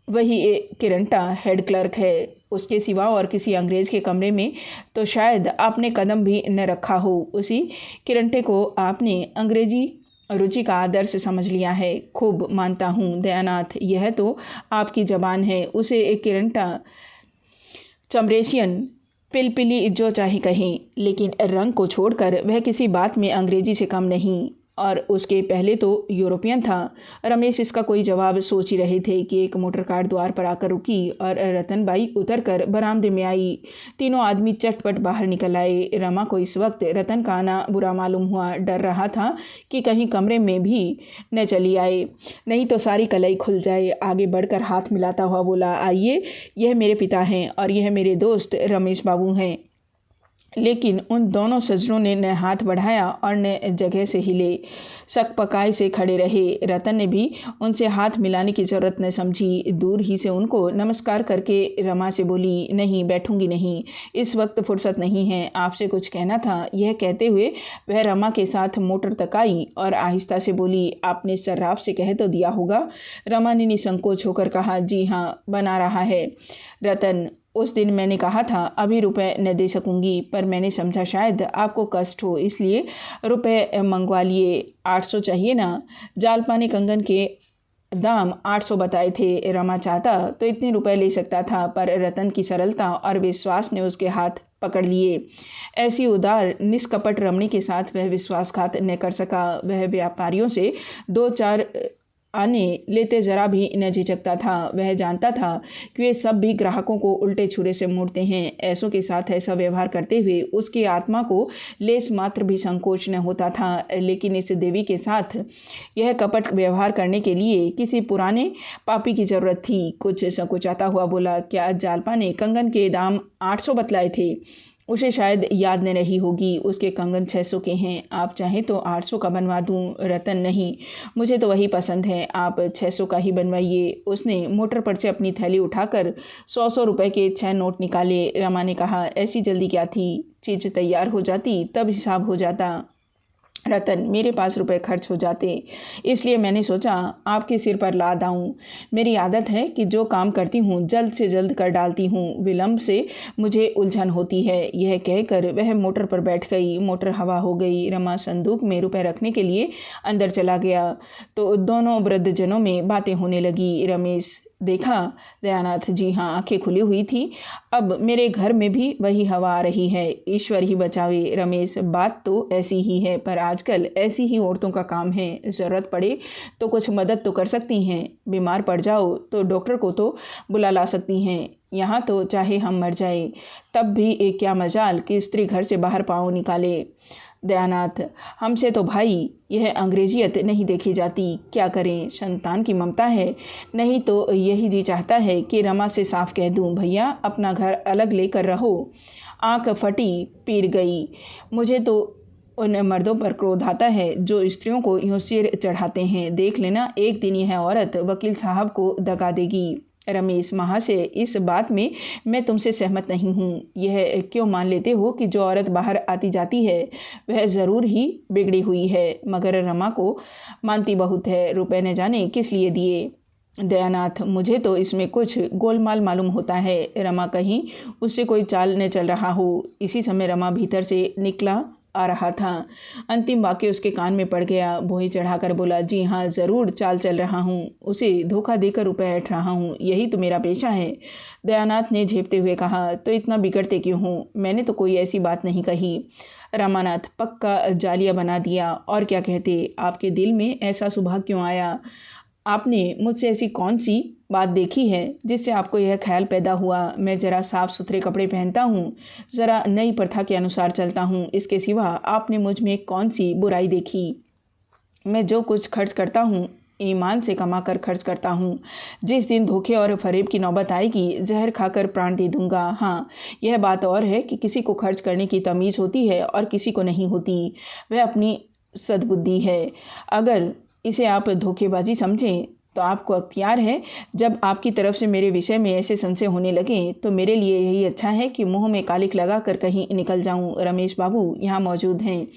वही किरंटा हेड क्लर्क है, उसके सिवा और किसी अंग्रेज़ के कमरे में तो शायद आपने कदम भी न रखा हो। उसी किरंटे को आपने अंग्रेजी रुचि का आदर्श समझ लिया है। खूब मानता हूँ दयानाथ, यह तो आपकी ज़बान है। उसे एक किरंटा, चमरेशियन, पिलपिली जो चाहे कहें, लेकिन रंग को छोड़कर वह किसी बात में अंग्रेजी से कम नहीं। और उसके पहले तो यूरोपियन था। रमेश इसका कोई जवाब सोच ही रहे थे कि एक मोटर कार द्वार पर आकर रुकी और रतनबाई उतरकर बरामदे में आई। तीनों आदमी चटपट बाहर निकल आए। रमा को इस वक्त रतन का आना बुरा मालूम हुआ। डर रहा था कि कहीं कमरे में भी न चली आए, नहीं तो सारी कलाई खुल जाए। आगे बढ़कर हाथ मिलाता हुआ बोला, आइए, यह मेरे पिता हैं और यह मेरे दोस्त रमेश बाबू हैं। लेकिन उन दोनों सज्जनों ने न हाथ बढ़ाया और न जगह से हिले, सकपकाए से खड़े रहे। रतन ने भी उनसे हाथ मिलाने की जरूरत न समझी। दूर ही से उनको नमस्कार करके रमा से बोली, नहीं, बैठूंगी नहीं, इस वक्त फुर्सत नहीं है, आपसे कुछ कहना था। यह कहते हुए वह रमा के साथ मोटर तक आई और आहिस्ता से बोली, आपने सर्राफ से कह तो दिया होगा। रमा ने निसंकोच होकर कहा, जी हाँ, बना रहा है। रतन, उस दिन मैंने कहा था अभी रुपए न दे सकूंगी, पर मैंने समझा शायद आपको कष्ट हो, इसलिए रुपए मंगवा लिए। 800 चाहिए ना? जालपा ने कंगन के दाम 800 बताए थे। रमा चाहता तो इतने रुपए ले सकता था, पर रतन की सरलता और विश्वास ने उसके हाथ पकड़ लिए। ऐसी उदार निष्कपट रमणी के साथ वह विश्वासघात न कर सका। वह व्यापारियों से 2-4 आने लेते जरा भी न झिझकता था। वह जानता था कि वे सब भी ग्राहकों को उल्टे छुरे से मोड़ते हैं। ऐसों के साथ ऐसा व्यवहार करते हुए उसकी आत्मा को लेस मात्र भी संकोच न होता था। लेकिन इस देवी के साथ यह कपट व्यवहार करने के लिए किसी पुराने पापी की जरूरत थी। कुछ संकोचाता हुआ बोला, क्या जालपा ने कंगन के दाम 800 बतलाए थे? उसे शायद याद न रही होगी। उसके कंगन 600 के हैं। आप चाहें तो 800 का बनवा दूं। रतन, नहीं, मुझे तो वही पसंद है, आप 600 का ही बनवाइए। उसने मोटर पर से अपनी थैली उठाकर 100 रुपए के 6 नोट निकाले। रमा ने कहा, ऐसी जल्दी क्या थी? चीज़ तैयार हो जाती तब हिसाब हो जाता। रतन, मेरे पास रुपए खर्च हो जाते, इसलिए मैंने सोचा आपके सिर पर लाद आऊं। मेरी आदत है कि जो काम करती हूं जल्द से जल्द कर डालती हूं, विलंब से मुझे उलझन होती है। यह कहकर वह मोटर पर बैठ गई। मोटर हवा हो गई। रमा संदूक में रुपए रखने के लिए अंदर चला गया तो दोनों वृद्धजनों में बातें होने लगी। रमेश, देखा दयानाथ? जी हाँ, आंखें खुली हुई थी। अब मेरे घर में भी वही हवा आ रही है, ईश्वर ही बचावे। रमेश, बात तो ऐसी ही है, पर आजकल ऐसी ही औरतों का काम है। ज़रूरत पड़े तो कुछ मदद तो कर सकती हैं, बीमार पड़ जाओ तो डॉक्टर को तो बुला ला सकती हैं। यहाँ तो चाहे हम मर जाए तब भी एक क्या मजाल कि स्त्री घर से बाहर पाँव निकाले। दयानाथ, हमसे तो भाई यह अंग्रेजियत नहीं देखी जाती, क्या करें? संतान की ममता है, नहीं तो यही जी चाहता है कि रमा से साफ कह दूं, भैया अपना घर अलग लेकर रहो। आंख फटी पीर गई। मुझे तो उन मर्दों पर क्रोध आता है जो स्त्रियों को यूँ सिर चढ़ाते हैं। देख लेना, एक दिन यह औरत वकील साहब को दगा देगी। रमेश, महाशय, इस बात में मैं तुमसे सहमत नहीं हूँ। यह क्यों मान लेते हो कि जो औरत बाहर आती जाती है वह ज़रूर ही बिगड़ी हुई है? मगर रमा को मानती बहुत है। रुपए न जाने किस लिए दिए। दयानाथ, मुझे तो इसमें कुछ गोलमाल मालूम होता है। रमा, कहीं उससे कोई चाल न चल रहा हो। इसी समय रमा भीतर से निकला आ रहा था। अंतिम वाक्य उसके कान में पड़ गया। भोई चढ़ाकर बोला, जी हाँ, ज़रूर चाल चल रहा हूँ। उसे धोखा देकर रुपए ऐंठ रहा हूँ, यही तो मेरा पेशा है। दयानाथ ने झेपते हुए कहा, तो इतना बिगड़ते क्यों हो? मैंने तो कोई ऐसी बात नहीं कही। रामानाथ, पक्का जालिया बना दिया। और क्या कहते? आपके दिल में ऐसा सुभाग क्यों आया? आपने मुझसे ऐसी कौन सी बात देखी है जिससे आपको यह ख्याल पैदा हुआ? मैं ज़रा साफ़ सुथरे कपड़े पहनता हूँ, ज़रा नई प्रथा के अनुसार चलता हूँ, इसके सिवा आपने मुझ में कौन सी बुराई देखी? मैं जो कुछ खर्च करता हूँ ईमान से कमा कर खर्च करता हूँ। जिस दिन धोखे और फरेब की नौबत आएगी जहर खाकर प्राण दे दूँगा। हाँ, यह बात और है कि किसी को खर्च करने की तमीज़ होती है और किसी को नहीं होती। वह अपनी सद्बुद्धि है। अगर इसे आप धोखेबाजी समझें तो आपको अख्तियार है। जब आपकी तरफ से मेरे विषय में ऐसे संशय होने लगे तो मेरे लिए यही अच्छा है कि मुंह में कालिक लगा कर कहीं निकल जाऊं। रमेश बाबू यहाँ मौजूद हैं,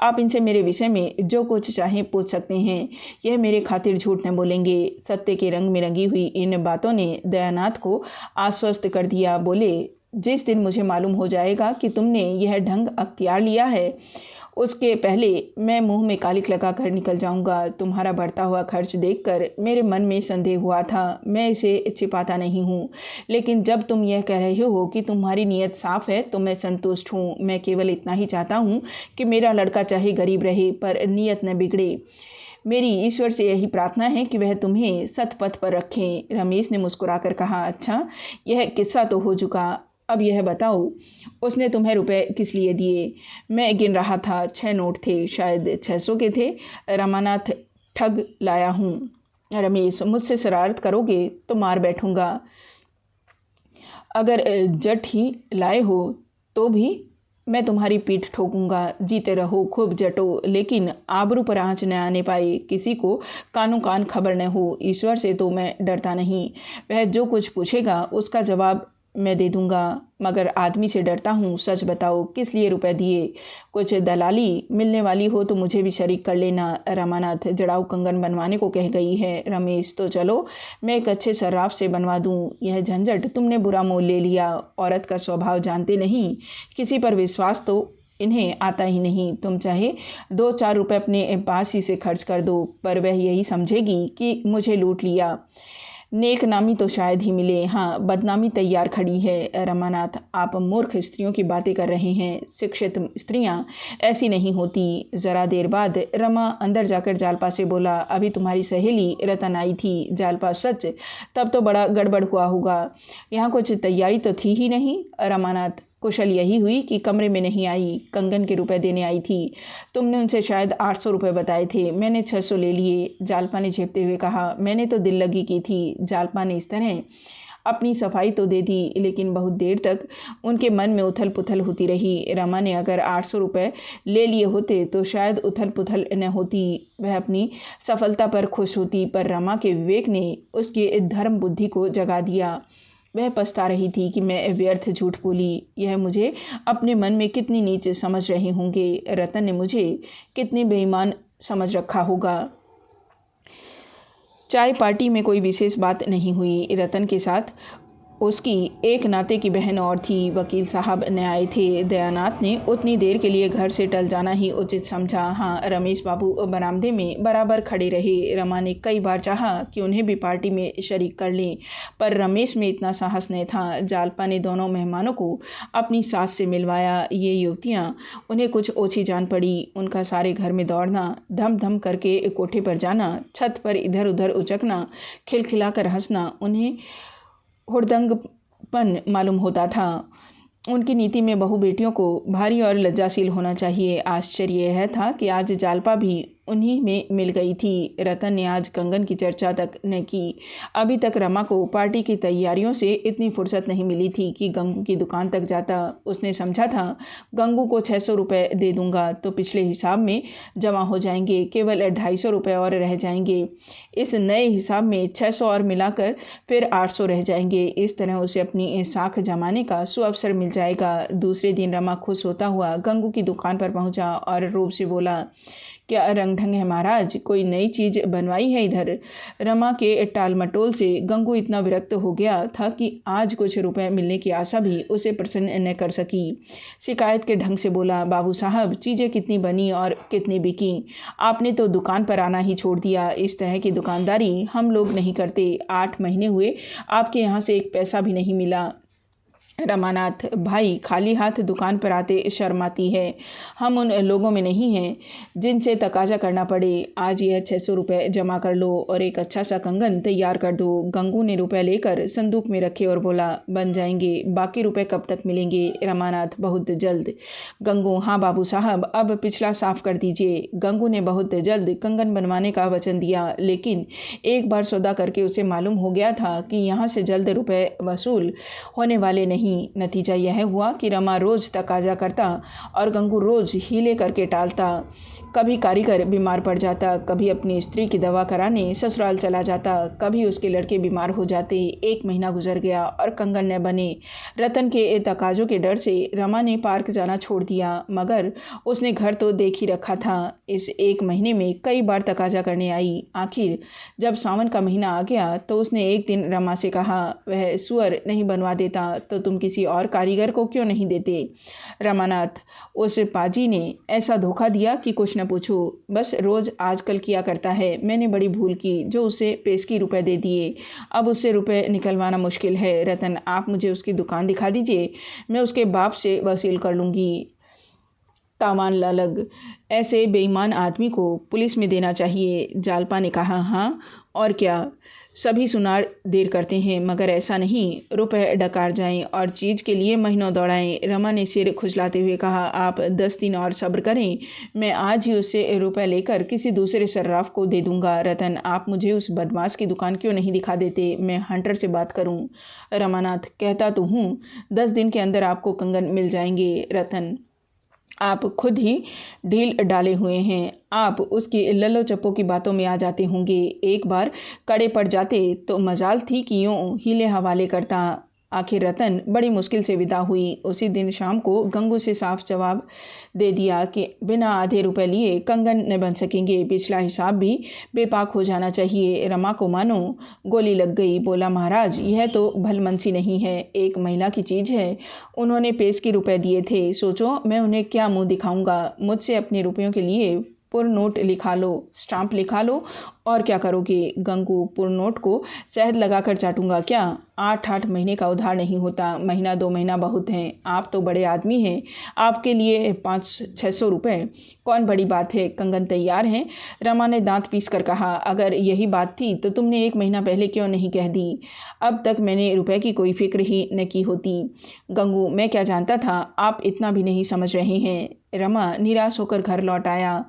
आप इनसे मेरे विषय में जो कुछ चाहें पूछ सकते हैं। यह मेरे खातिर झूठ न बोलेंगे। सत्य के रंग में रंगी हुई इन बातों ने दयानाथ को आश्वस्त कर दिया। बोले, जिस दिन मुझे मालूम हो जाएगा कि तुमने यह ढंग अख्तियार लिया है उसके पहले मैं मुंह में कालिक लगा कर निकल जाऊंगा। तुम्हारा बढ़ता हुआ खर्च देखकर मेरे मन में संदेह हुआ था। मैं इसे छिपाता नहीं हूँ, लेकिन जब तुम यह कह रहे हो कि तुम्हारी नीयत साफ है तो मैं संतुष्ट हूँ। मैं केवल इतना ही चाहता हूँ कि मेरा लड़का चाहे गरीब रहे पर नीयत न बिगड़े। मेरी ईश्वर से यही प्रार्थना है कि वह तुम्हें सतपथ पर रखें। रमेश ने मुस्कुराकर कहा, अच्छा, यह किस्सा तो हो चुका, अब यह बताओ, उसने तुम्हें रुपए किस लिए दिए? मैं गिन रहा था, 6 नोट थे, शायद 600 के थे। रमानाथ, ठग लाया हूँ। रमेश, मुझसे शरारत करोगे तो मार बैठूंगा। अगर जट ही लाए हो तो भी मैं तुम्हारी पीठ ठोकूंगा। जीते रहो, खूब जटो, लेकिन आबरू पर आँच न आने पाए, किसी को कानो कान खबर न हो। ईश्वर से तो मैं डरता नहीं, वह जो कुछ पूछेगा उसका जवाब मैं दे दूंगा, मगर आदमी से डरता हूँ। सच बताओ, किस लिए रुपए दिए? कुछ दलाली मिलने वाली हो तो मुझे भी शरीक कर लेना। रमानाथ, जड़ाऊ कंगन बनवाने को कह गई है। रमेश, तो चलो मैं एक अच्छे सर्राफ से बनवा दूँ। यह झंझट तुमने बुरा मोल ले लिया। औरत का स्वभाव जानते नहीं, किसी पर विश्वास तो इन्हें आता ही नहीं। तुम चाहे 2-4 रुपये अपने पास ही से खर्च कर दो, पर वह यही समझेगी कि मुझे लूट लिया। नेक नामी तो शायद ही मिले, हाँ, बदनामी तैयार खड़ी है। रमानाथ, आप मूर्ख स्त्रियों की बातें कर रहे हैं। शिक्षित स्त्रियां ऐसी नहीं होती। ज़रा देर बाद रमा अंदर जाकर जालपा से बोला, अभी तुम्हारी सहेली रतन आई थी। जालपा, सच? तब तो बड़ा गड़बड़ हुआ होगा। यहाँ कुछ तैयारी तो थी ही नहीं। रमानाथ, कुशल यही हुई कि कमरे में नहीं आई, कंगन के रुपए देने आई थी। तुमने उनसे शायद 800 रुपये बताए थे, मैंने 600 ले लिए। जालपा ने झेपते हुए कहा, मैंने तो दिल लगी की थी। जालपा ने इस तरह अपनी सफाई तो दे दी, लेकिन बहुत देर तक उनके मन में उथल पुथल होती रही। रमा ने अगर 800 रुपये ले लिए होते तो शायद उथल पुथल न होती, वह अपनी सफलता पर खुश होती। पर रमा के विवेक ने उसकी धर्म बुद्धि को जगा दिया। वह पछता रही थी कि मैं व्यर्थ झूठ बोली। यह मुझे अपने मन में कितनी नीच समझ रहे होंगे। रतन ने मुझे कितनी बेईमान समझ रखा होगा। चाय पार्टी में कोई विशेष बात नहीं हुई। रतन के साथ उसकी एक नाते की बहन और थी। वकील साहब न आए थे। दयानाथ ने उतनी देर के लिए घर से टल जाना ही उचित समझा। हाँ, रमेश बाबू बरामदे में बराबर खड़े रहे। रमा ने कई बार चाहा कि उन्हें भी पार्टी में शरीक कर लें, पर रमेश में इतना साहस नहीं था। जालपा ने दोनों मेहमानों को अपनी सास से मिलवाया। ये युवतियाँ उन्हें कुछ ओछी जान पड़ी। उनका सारे घर में दौड़ना, धम धम करके कोठे पर जाना, छत पर इधर उधर उचकना, खिलखिलाकर हंसना उन्हें हुड़दंगपन मालूम होता था। उनकी नीति में बहू बेटियों को भारी और लज्जाशील होना चाहिए। आश्चर्य यह था कि आज जालपा भी उन्हीं में मिल गई थी। रतन ने आज कंगन की चर्चा तक न की। अभी तक रमा को पार्टी की तैयारियों से इतनी फुर्सत नहीं मिली थी कि गंगू की दुकान तक जाता। उसने समझा था गंगू को 600 रुपये दे दूंगा तो पिछले हिसाब में जमा हो जाएंगे, केवल 250 रुपये और रह जाएंगे। इस नए हिसाब में 600 और मिलाकर फिर 800 रह जाएंगे। इस तरह उसे अपनी साख जमाने का सुअवसर मिल जाएगा। दूसरे दिन रमा खुश होता हुआ गंगू की दुकान पर पहुंचा और रूप से बोला, क्या रंग ढंग है महाराज, कोई नई चीज़ बनवाई है इधर? रमा के टाल मटोल से गंगू इतना विरक्त हो गया था कि आज कुछ रुपए मिलने की आशा भी उसे प्रसन्न न कर सकी। शिकायत के ढंग से बोला, बाबू साहब, चीज़ें कितनी बनी और कितनी बिकी? आपने तो दुकान पर आना ही छोड़ दिया। इस तरह की दुकानदारी हम लोग नहीं करते। 8 महीने हुए आपके यहाँ से एक पैसा भी नहीं मिला। रमानाथ, भाई, खाली हाथ दुकान पर आते शर्म आती है। हम उन लोगों में नहीं हैं जिनसे तकाजा करना पड़े। आज यह 600 रुपये जमा कर लो और एक अच्छा सा कंगन तैयार कर दो। गंगू ने रुपए लेकर संदूक में रखे और बोला, बन जाएंगे। बाकी रुपए कब तक मिलेंगे? रमानाथ, बहुत जल्द। गंगू, हाँ बाबू साहब, अब पिछला साफ कर दीजिए। गंगू ने बहुत जल्द कंगन बनवाने का वचन दिया, लेकिन एक बार सौदा करके उसे मालूम हो गया था कि यहाँ से जल्द रुपए वसूल होने वाले नहीं। नतीजा यह हुआ कि रमा रोज तकाजा करता और गंगू रोज हीले करके टालता। कभी कारीगर बीमार पड़ जाता, कभी अपनी स्त्री की दवा कराने ससुराल चला जाता, कभी उसके लड़के बीमार हो जाते। 1 महीना गुजर गया और कंगन न बने। रतन के तकाजों के डर से रमा ने पार्क जाना छोड़ दिया, मगर उसने घर तो देख ही रखा था। इस 1 महीने में कई बार तकाजा करने आई। आखिर जब सावन का महीना आ गया तो उसने एक दिन रमा से कहा, वह सुअर नहीं बनवा देता तो तुम किसी और कारीगर को क्यों नहीं देते। रमानाथ, उस पाजी ने ऐसा धोखा दिया कि कुछ न पूछो। बस रोज़ आजकल किया करता है। मैंने बड़ी भूल की जो उसे पेशगी रुपए दे दिए। अब उससे रुपए निकलवाना मुश्किल है। रतन, आप मुझे उसकी दुकान दिखा दीजिए, मैं उसके बाप से वसूल कर लूँगी। तावान ललग, ऐसे बेईमान आदमी को पुलिस में देना चाहिए। जालपा ने कहा, हाँ और क्या, सभी सुनार देर करते हैं मगर ऐसा नहीं, रुपए डकार जाएं और चीज़ के लिए महीनों दौड़ाएं। रमा ने सिर खुजलाते हुए कहा, आप 10 दिन और सब्र करें, मैं आज ही उससे रुपए लेकर किसी दूसरे सर्राफ को दे दूंगा। रतन, आप मुझे उस बदमाश की दुकान क्यों नहीं दिखा देते, मैं हंटर से बात करूं। रमानाथ, कहता तो हूँ 10 दिन के अंदर आपको कंगन मिल जाएंगे। रतन, आप खुद ही ढील डाले हुए हैं। आप उसकी लल्लो चप्पो की बातों में आ जाते होंगे। एक बार कड़े पड़ जाते तो मजाल थी कि यूँ हीले हवाले करता। आखिर रतन बड़ी मुश्किल से विदा हुई। उसी दिन शाम को गंगू से साफ जवाब दे दिया कि बिना आधे रुपए लिए कंगन न बन सकेंगे। पिछला हिसाब भी बेपाक हो जाना चाहिए। रमा को मानो गोली लग गई। बोला, महाराज, यह तो भलमनसी नहीं है, एक महिला की चीज़ है। उन्होंने पेशगी रुपए दिए थे, सोचो मैं उन्हें क्या मुँह दिखाऊंगा। मुझसे अपने रुपयों के लिए पुर नोट लिखा लो, स्टाम्प लिखा लो, और क्या करोगे। गंगू, पुर नोट को शहद लगाकर चाटूंगा क्या। 8-8 महीने का उधार नहीं होता, महीना 2 महीना बहुत हैं। आप तो बड़े आदमी हैं, आपके लिए 500-600 रुपये कौन बड़ी बात है। कंगन तैयार हैं। रमा ने दांत पीस कर कहा, अगर यही बात थी तो तुमने 1 महीना पहले क्यों नहीं कह दी। अब तक मैंने रुपए की कोई फिक्र ही न की होती। गंगू, मैं क्या जानता था, आप इतना भी नहीं समझ रहे हैं। रमा निराश होकर घर लौट आया।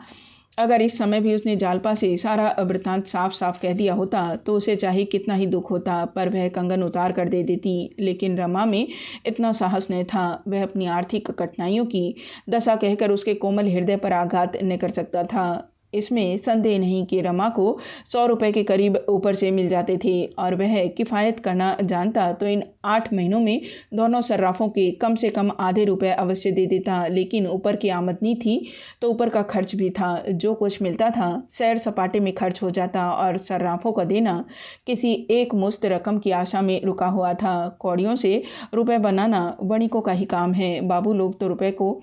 अगर इस समय भी उसने जालपा से सारा वृत्तांत साफ साफ कह दिया होता तो उसे चाहे कितना ही दुख होता, पर वह कंगन उतार कर दे देती। लेकिन रमा में इतना साहस नहीं था। वह अपनी आर्थिक कठिनाइयों की दशा कहकर उसके कोमल हृदय पर आघात न कर सकता था। इसमें संदेह नहीं कि रमा को 100 रुपये के करीब ऊपर से मिल जाते थे और वह किफ़ायत करना जानता तो इन 8 महीनों में दोनों सर्राफों के कम से कम आधे रुपए अवश्य दे देता। लेकिन ऊपर की आमदनी थी तो ऊपर का खर्च भी था। जो कुछ मिलता था सैर सपाटे में खर्च हो जाता और सर्राफों का देना किसी एक मुश्त रकम की आशा में रुका हुआ था। कौड़ियों से रुपए बनाना वणिकों का ही काम है। बाबू लोग तो रुपए को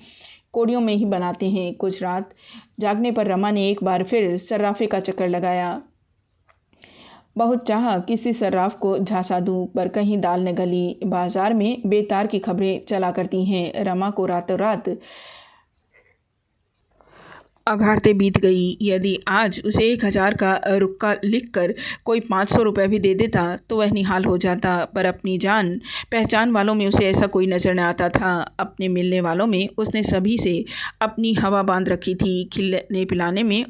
कौड़ियों में ही बनाते हैं। कुछ रात जागने पर रमा ने एक बार फिर सर्राफे का चक्कर लगाया। बहुत चाहा किसी सर्राफ को झांसा दूं, पर कहीं दाल न गली। बाजार में बेतार की खबरें चला करती हैं। रमा को रातों रात अघाड़ते बीत गई। यदि आज उसे 1000 का रुक्का लिखकर कोई 500 रुपये भी दे देता तो वह निहाल हो जाता, पर अपनी जान पहचान वालों में उसे ऐसा कोई नजर न आता था। अपने मिलने वालों में उसने सभी से अपनी हवा बांध रखी थी। खिलाने पिलाने में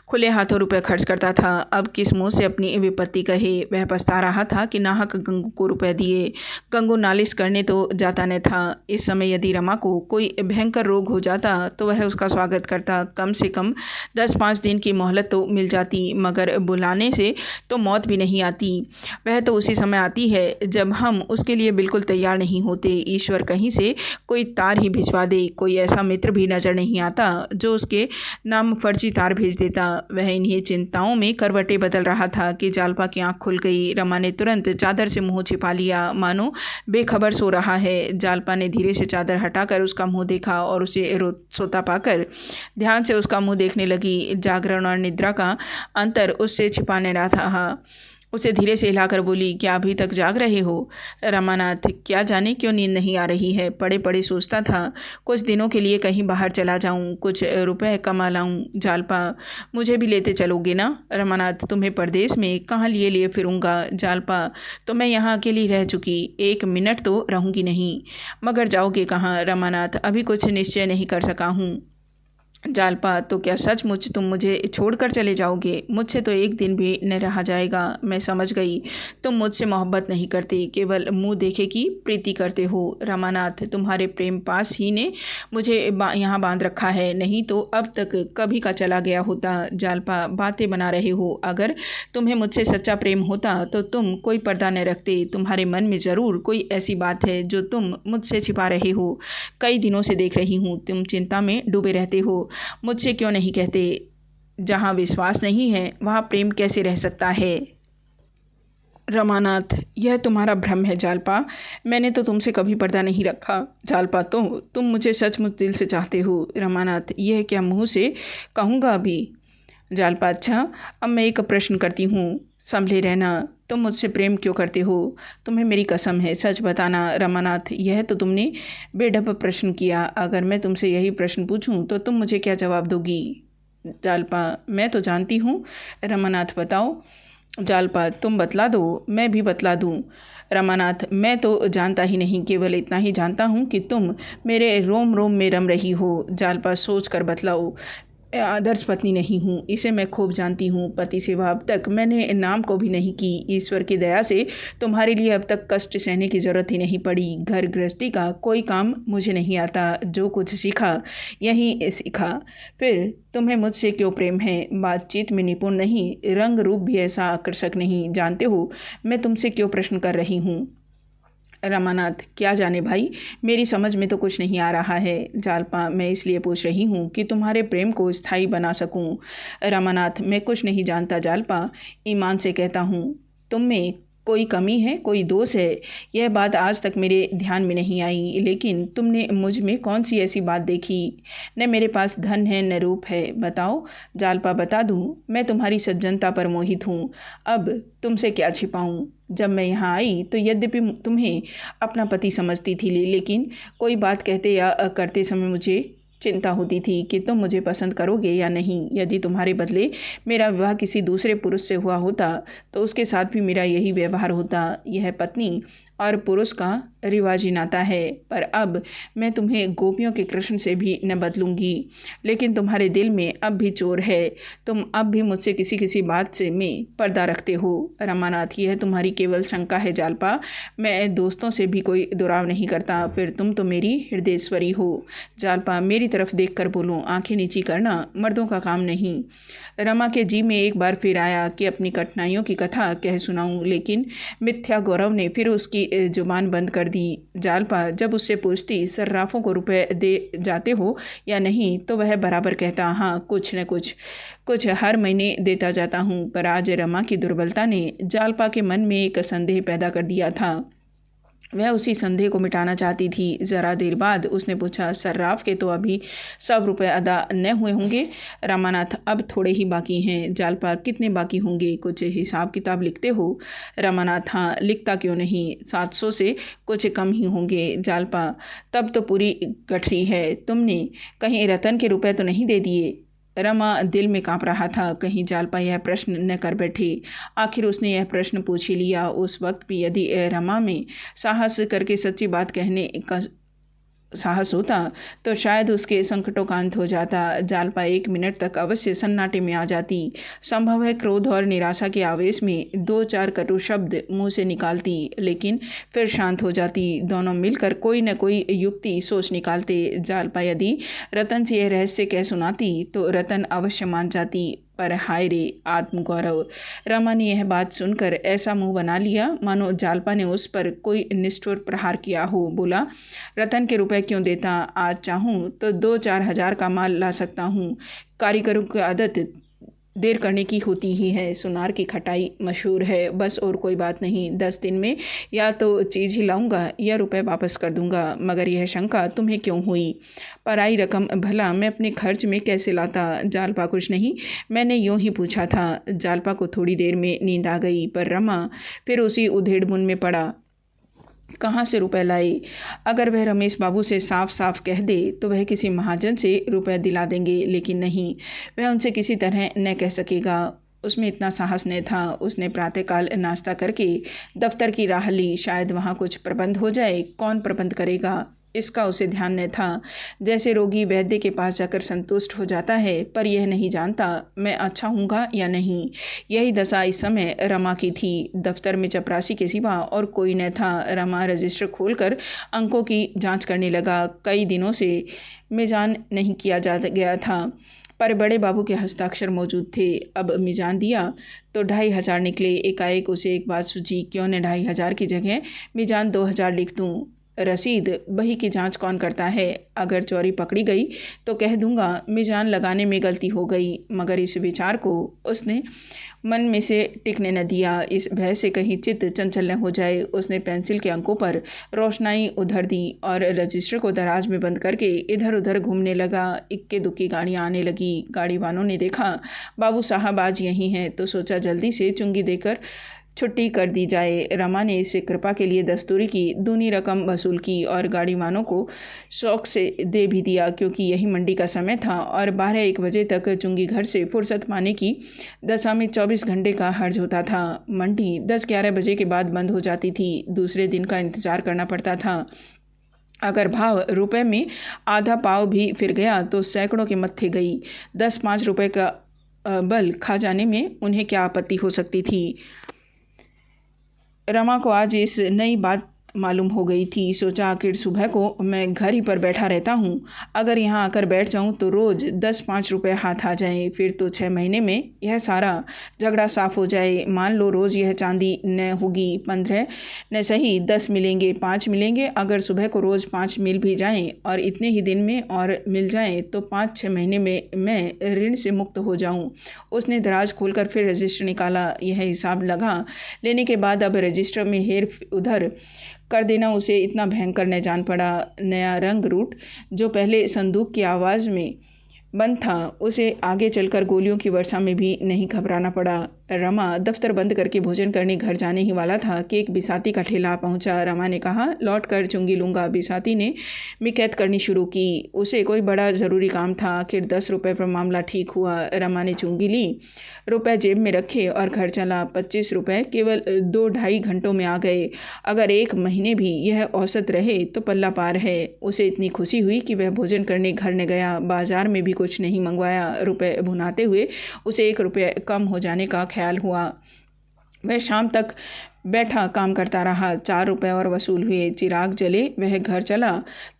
खुले हाथों रुपए खर्च करता था। अब किस मुंह से अपनी विपत्ति कहे। वह पछता रहा था कि नाहक गंगू को रुपए दिए। गंगू नालिश करने तो जाता न था। इस समय यदि रमा को कोई भयंकर रोग हो जाता तो वह उसका स्वागत करता। कम से कम 10-5 दिन की मोहलत तो मिल जाती, मगर बुलाने से तो मौत भी नहीं आती। वह तो उसी समय आती है जब हम उसके लिए बिल्कुल तैयार नहीं होते। ईश्वर कहीं से कोई तार ही भिजवा दे। कोई ऐसा मित्र भी नजर नहीं आता जो उसके नाम फर्जी तार भेज देता। वह इन्हीं चिंताओं में करवटें बदल रहा था कि जालपा की आंख खुल गई। रमा ने तुरंत चादर से मुंह छिपा लिया, मानो बेखबर सो रहा है। जालपा ने धीरे से चादर हटाकर उसका मुंह देखा और उसे सोता पाकर ध्यान से उसका मुंह देखने लगी। जागरण और निद्रा का अंतर उससे छिपाने रहा था। उसे धीरे से हिलाकर बोली, क्या अभी तक जाग रहे हो। रमानाथ, क्या जाने क्यों नींद नहीं आ रही है। पड़े पड़े सोचता था कुछ दिनों के लिए कहीं बाहर चला जाऊं, कुछ रुपए कमा लाऊं। जालपा, मुझे भी लेते चलोगे ना। रमानाथ, तुम्हें परदेश में कहाँ लिए लिए फिरूंगा। जालपा, तो मैं यहाँ अकेली रह चुकी, 1 मिनट तो रहूँगी नहीं। मगर जाओगे कहाँ। रमानाथ, अभी कुछ निश्चय नहीं कर सका हूँ। जालपा, तो क्या सचमुच तुम मुझे छोड़कर चले जाओगे? मुझसे तो एक दिन भी न रहा जाएगा। मैं समझ गई, तुम मुझसे मोहब्बत नहीं करते, केवल मुंह देखे की प्रीति करते हो। रमानाथ, तुम्हारे प्रेम पास ही ने मुझे यहाँ बांध रखा है, नहीं तो अब तक कभी का चला गया होता। जालपा, बातें बना रहे हो। अगर तुम्हें मुझसे सच्चा प्रेम होता तो तुम कोई पर्दा न रखते। तुम्हारे मन में ज़रूर कोई ऐसी बात है जो तुम मुझसे छिपा रहे हो। कई दिनों से देख रही हूँ, तुम चिंता में डूबे रहते हो। मुझसे क्यों नहीं कहते? जहाँ विश्वास नहीं है वहाँ प्रेम कैसे रह सकता है? रमानाथ, यह तुम्हारा भ्रम है जालपा। मैंने तो तुमसे कभी पर्दा नहीं रखा। जालपा, तो तुम मुझे सचमुच दिल से चाहते हो? रमानाथ, यह क्या मुँह से कहूँगा अभी? जालपा, अच्छा, अब मैं एक प्रश्न करती हूँ, संभले रहना। तुम मुझसे प्रेम क्यों करते हो? तुम्हें मेरी कसम है, सच बताना। रमानाथ, यह तो तुमने बेढप प्रश्न किया। अगर मैं तुमसे यही प्रश्न पूछूं तो तुम मुझे क्या जवाब दोगी? जालपा, मैं तो जानती हूँ। रमानाथ, बताओ। जालपा, तुम बतला दो, मैं भी बतला दूँ। रमानाथ, मैं तो जानता ही नहीं, केवल इतना ही जानता हूँ कि तुम मेरे रोम रोम में रम रही हो। जालपा, सोच कर बतलाओ। आदर्श पत्नी नहीं हूँ, इसे मैं खूब जानती हूँ। पति सेवा अब तक मैंने नाम को भी नहीं की। ईश्वर की दया से तुम्हारे लिए अब तक कष्ट सहने की ज़रूरत ही नहीं पड़ी। घर गृहस्थी का कोई काम मुझे नहीं आता। जो कुछ सीखा यहीं सीखा। फिर तुम्हें मुझसे क्यों प्रेम है? बातचीत में निपुण नहीं, रंग रूप भी ऐसा आकर्षक नहीं। जानते हो मैं तुमसे क्यों प्रश्न कर रही हूँ? रमानाथ, क्या जाने भाई, मेरी समझ में तो कुछ नहीं आ रहा है। जालपा, मैं इसलिए पूछ रही हूँ कि तुम्हारे प्रेम को स्थायी बना सकूँ। रमानाथ, मैं कुछ नहीं जानता जालपा, ईमान से कहता हूँ। तुम में कोई कमी है, कोई दोष है, यह बात आज तक मेरे ध्यान में नहीं आई। लेकिन तुमने मुझ में कौन सी ऐसी बात देखी? न मेरे पास धन है न रूप है। बताओ। जालपा, बता दूँ, मैं तुम्हारी सज्जनता पर मोहित हूँ। अब तुमसे क्या छिपाऊँ? जब मैं यहाँ आई तो यद्यपि तुम्हें अपना पति समझती थी, लेकिन कोई बात कहते या करते समय मुझे चिंता होती थी कि तुम मुझे पसंद करोगे या नहीं। यदि तुम्हारे बदले मेरा विवाह किसी दूसरे पुरुष से हुआ होता तो उसके साथ भी मेरा यही व्यवहार होता। यह पत्नी और पुरुष का रिवाजी नाता है। पर अब मैं तुम्हें गोपियों के कृष्ण से भी न बदलूंगी। लेकिन तुम्हारे दिल में अब भी चोर है। तुम अब भी मुझसे किसी किसी बात से में पर्दा रखते हो। रमानाथ, यह तुम्हारी केवल शंका है जालपा। मैं दोस्तों से भी कोई दुराव नहीं करता। फिर तुम तो मेरी हृदयेश्वरी हो। जालपा, मेरी तरफ देख कर बोलो, आंखें नीची करना मर्दों का काम नहीं। रमा के जी में एक बार फिर आया कि अपनी कठिनाइयों की कथा कह सुनाऊं, लेकिन मिथ्या गौरव ने फिर उसकी जुबान बंद कर दी। जालपा जब उससे पूछती सर्राफों को रुपए दे जाते हो या नहीं, तो वह बराबर कहता, हाँ, कुछ न कुछ कुछ हर महीने देता जाता हूँ। पर आज रमा की दुर्बलता ने जालपा के मन में एक संदेह पैदा कर दिया था। वह उसी संदेह को मिटाना चाहती थी। ज़रा देर बाद उसने पूछा, सर्राफ के तो अभी 100 रुपये अदा न हुए होंगे? रामानाथ, अब थोड़े ही बाकी हैं। जालपा, कितने बाकी होंगे? कुछ हिसाब किताब लिखते हो? रामानाथ, हाँ, लिखता क्यों नहीं, 700 से कुछ कम ही होंगे। जालपा, तब तो पूरी गठरी है। तुमने कहीं रतन के रुपए तो नहीं दे दिए? रमा दिल में काँप रहा था, कहीं जालपा यह प्रश्न न कर बैठे। आखिर उसने यह प्रश्न पूछ ही लिया। उस वक्त भी यदि रमा में साहस करके सच्ची बात कहने का साहस होता तो शायद उसके संकटों का अंत हो जाता। जालपा 1 मिनट तक अवश्य सन्नाटे में आ जाती। संभव है क्रोध और निराशा के आवेश में 2-4 कटु शब्द मुंह से निकालती, लेकिन फिर शांत हो जाती। दोनों मिलकर कोई न कोई युक्ति सोच निकालते। जालपा यदि रतन से यह रहस्य कह सुनाती तो रतन अवश्य मान जाती। पर हाय रे आत्मगौरव! रमा ने यह बात सुनकर ऐसा मुंह बना लिया मानो जालपा ने उस पर कोई निष्ठुर प्रहार किया हो। बोला, रतन के रुपए क्यों देता? आज चाहूँ तो 2-4 हज़ार का माल ला सकता हूँ। कारीगरों की आदत देर करने की होती ही है। सुनार की खटाई मशहूर है, बस और कोई बात नहीं। 10 दिन में या तो चीज़ ही लाऊंगा या रुपए वापस कर दूंगा। मगर यह शंका तुम्हें क्यों हुई? पराई रकम भला मैं अपने खर्च में कैसे लाता? जालपा, कुछ नहीं, मैंने यूं ही पूछा था। जालपा को थोड़ी देर में नींद आ गई, पर रमा फिर उसी उधेड़-बुन में पड़ा। कहाँ से रुपए लाए? अगर वह रमेश बाबू से साफ साफ कह दे तो वह किसी महाजन से रुपए दिला देंगे, लेकिन नहीं, वह उनसे किसी तरह न कह सकेगा। उसमें इतना साहस न था। उसने प्रातःकाल नाश्ता करके दफ्तर की राह ली। शायद वहाँ कुछ प्रबंध हो जाए। कौन प्रबंध करेगा? इसका उसे ध्यान न था। जैसे रोगी वैद्य के पास जाकर संतुष्ट हो जाता है पर यह नहीं जानता मैं अच्छा हूँगा या नहीं। यही दशा इस समय रमा की थी। दफ्तर में चपरासी के सिवा और कोई न था। रमा रजिस्टर खोलकर अंकों की जांच करने लगा। कई दिनों से मिजान नहीं किया जा गया था पर बड़े बाबू के हस्ताक्षर मौजूद थे। अब मिजान दिया तो 2,500 निकले। एकाएक उसे एक बात सूझी, क्यों न 2,500 की जगह मिजान 2,000 लिख दूं। रसीद बही की जांच कौन करता है? अगर चोरी पकड़ी गई तो कह दूंगा मिजान लगाने में गलती हो गई। मगर इस विचार को उसने मन में से टिकने न दिया। इस भय से कहीं चित्त चंचल न हो जाए उसने पेंसिल के अंकों पर रोशनाई उधर दी और रजिस्टर को दराज में बंद करके इधर उधर घूमने लगा। इक्के दुक्की गाड़ियाँ आने लगी। गाड़ी वालों ने देखा बाबू साहब आज यहीं हैं तो सोचा जल्दी से चुंगी देकर छुट्टी कर दी जाए। रमा ने इसे कृपा के लिए दस्तूरी की दूनी रकम वसूल की और गाड़ी वालों को शौक से दे भी दिया, क्योंकि यही मंडी का समय था और 12-1 बजे तक चुंगी घर से फुर्सत पाने की दशा में 24 घंटे का हर्ज होता था। मंडी 10-11 बजे के बाद बंद हो जाती थी। दूसरे दिन का इंतजार करना पड़ता था। अगर भाव रुपए में आधा पाव भी फिर गया तो सैकड़ों के मत्थे गई। 10-5 रुपए का बल खा जाने में उन्हें क्या आपत्ति हो सकती थी। रमा को आज इस नई बात मालूम हो गई थी। सोचा आखिर सुबह को मैं घर ही पर बैठा रहता हूँ, अगर यहाँ आकर बैठ जाऊँ तो रोज़ 10-5 रुपये हाथ आ जाएं, फिर तो 6 महीने में यह सारा झगड़ा साफ हो जाए। मान लो रोज़ यह चांदी न होगी 15 न सही 10 मिलेंगे, 5 मिलेंगे। अगर सुबह को रोज़ 5 मिल भी जाएं और इतने ही दिन में और मिल जाएं तो 5-6 महीने में मैं ऋण से मुक्त हो जाऊँ। उसने दराज खोलकर फिर रजिस्टर निकाला। यह हिसाब लगा लेने के बाद अब रजिस्टर में हेर उधर कर देना उसे इतना भयंकर न जान पड़ा। नया रंग रूट जो पहले संदूक की आवाज़ में बंद था उसे आगे चलकर गोलियों की वर्षा में भी नहीं घबराना पड़ा। रमा दफ्तर बंद करके भोजन करने घर जाने ही वाला था कि एक बिसाती का ठेला पहुंचा। रमा ने कहा लौट कर चुंगी लूँगा। बिसाती ने मिकैत करनी शुरू की। उसे कोई बड़ा ज़रूरी काम था। आखिर 10 रुपये पर मामला ठीक हुआ। रमा ने चुंगी ली, रुपए जेब में रखे और घर चला। 25 रुपये केवल 2-2.5 घंटों में आ गए। अगर 1 महीने भी यह औसत रहे तो पल्ला पार है। उसे इतनी खुशी हुई कि वह भोजन करने घर न गया। बाजार में भी कुछ नहीं मंगवाया। रुपए भुनाते हुए उसे 1 रुपये कम हो जाने का ख्याल हुआ। वह शाम तक बैठा काम करता रहा। 4 रुपये और वसूल हुए। चिराग जले वह घर चला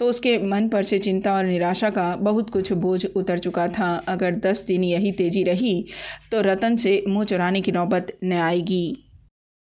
तो उसके मन पर से चिंता और निराशा का बहुत कुछ बोझ उतर चुका था। अगर 10 दिन यही तेजी रही तो रतन से मुँह चुराने की नौबत न आएगी।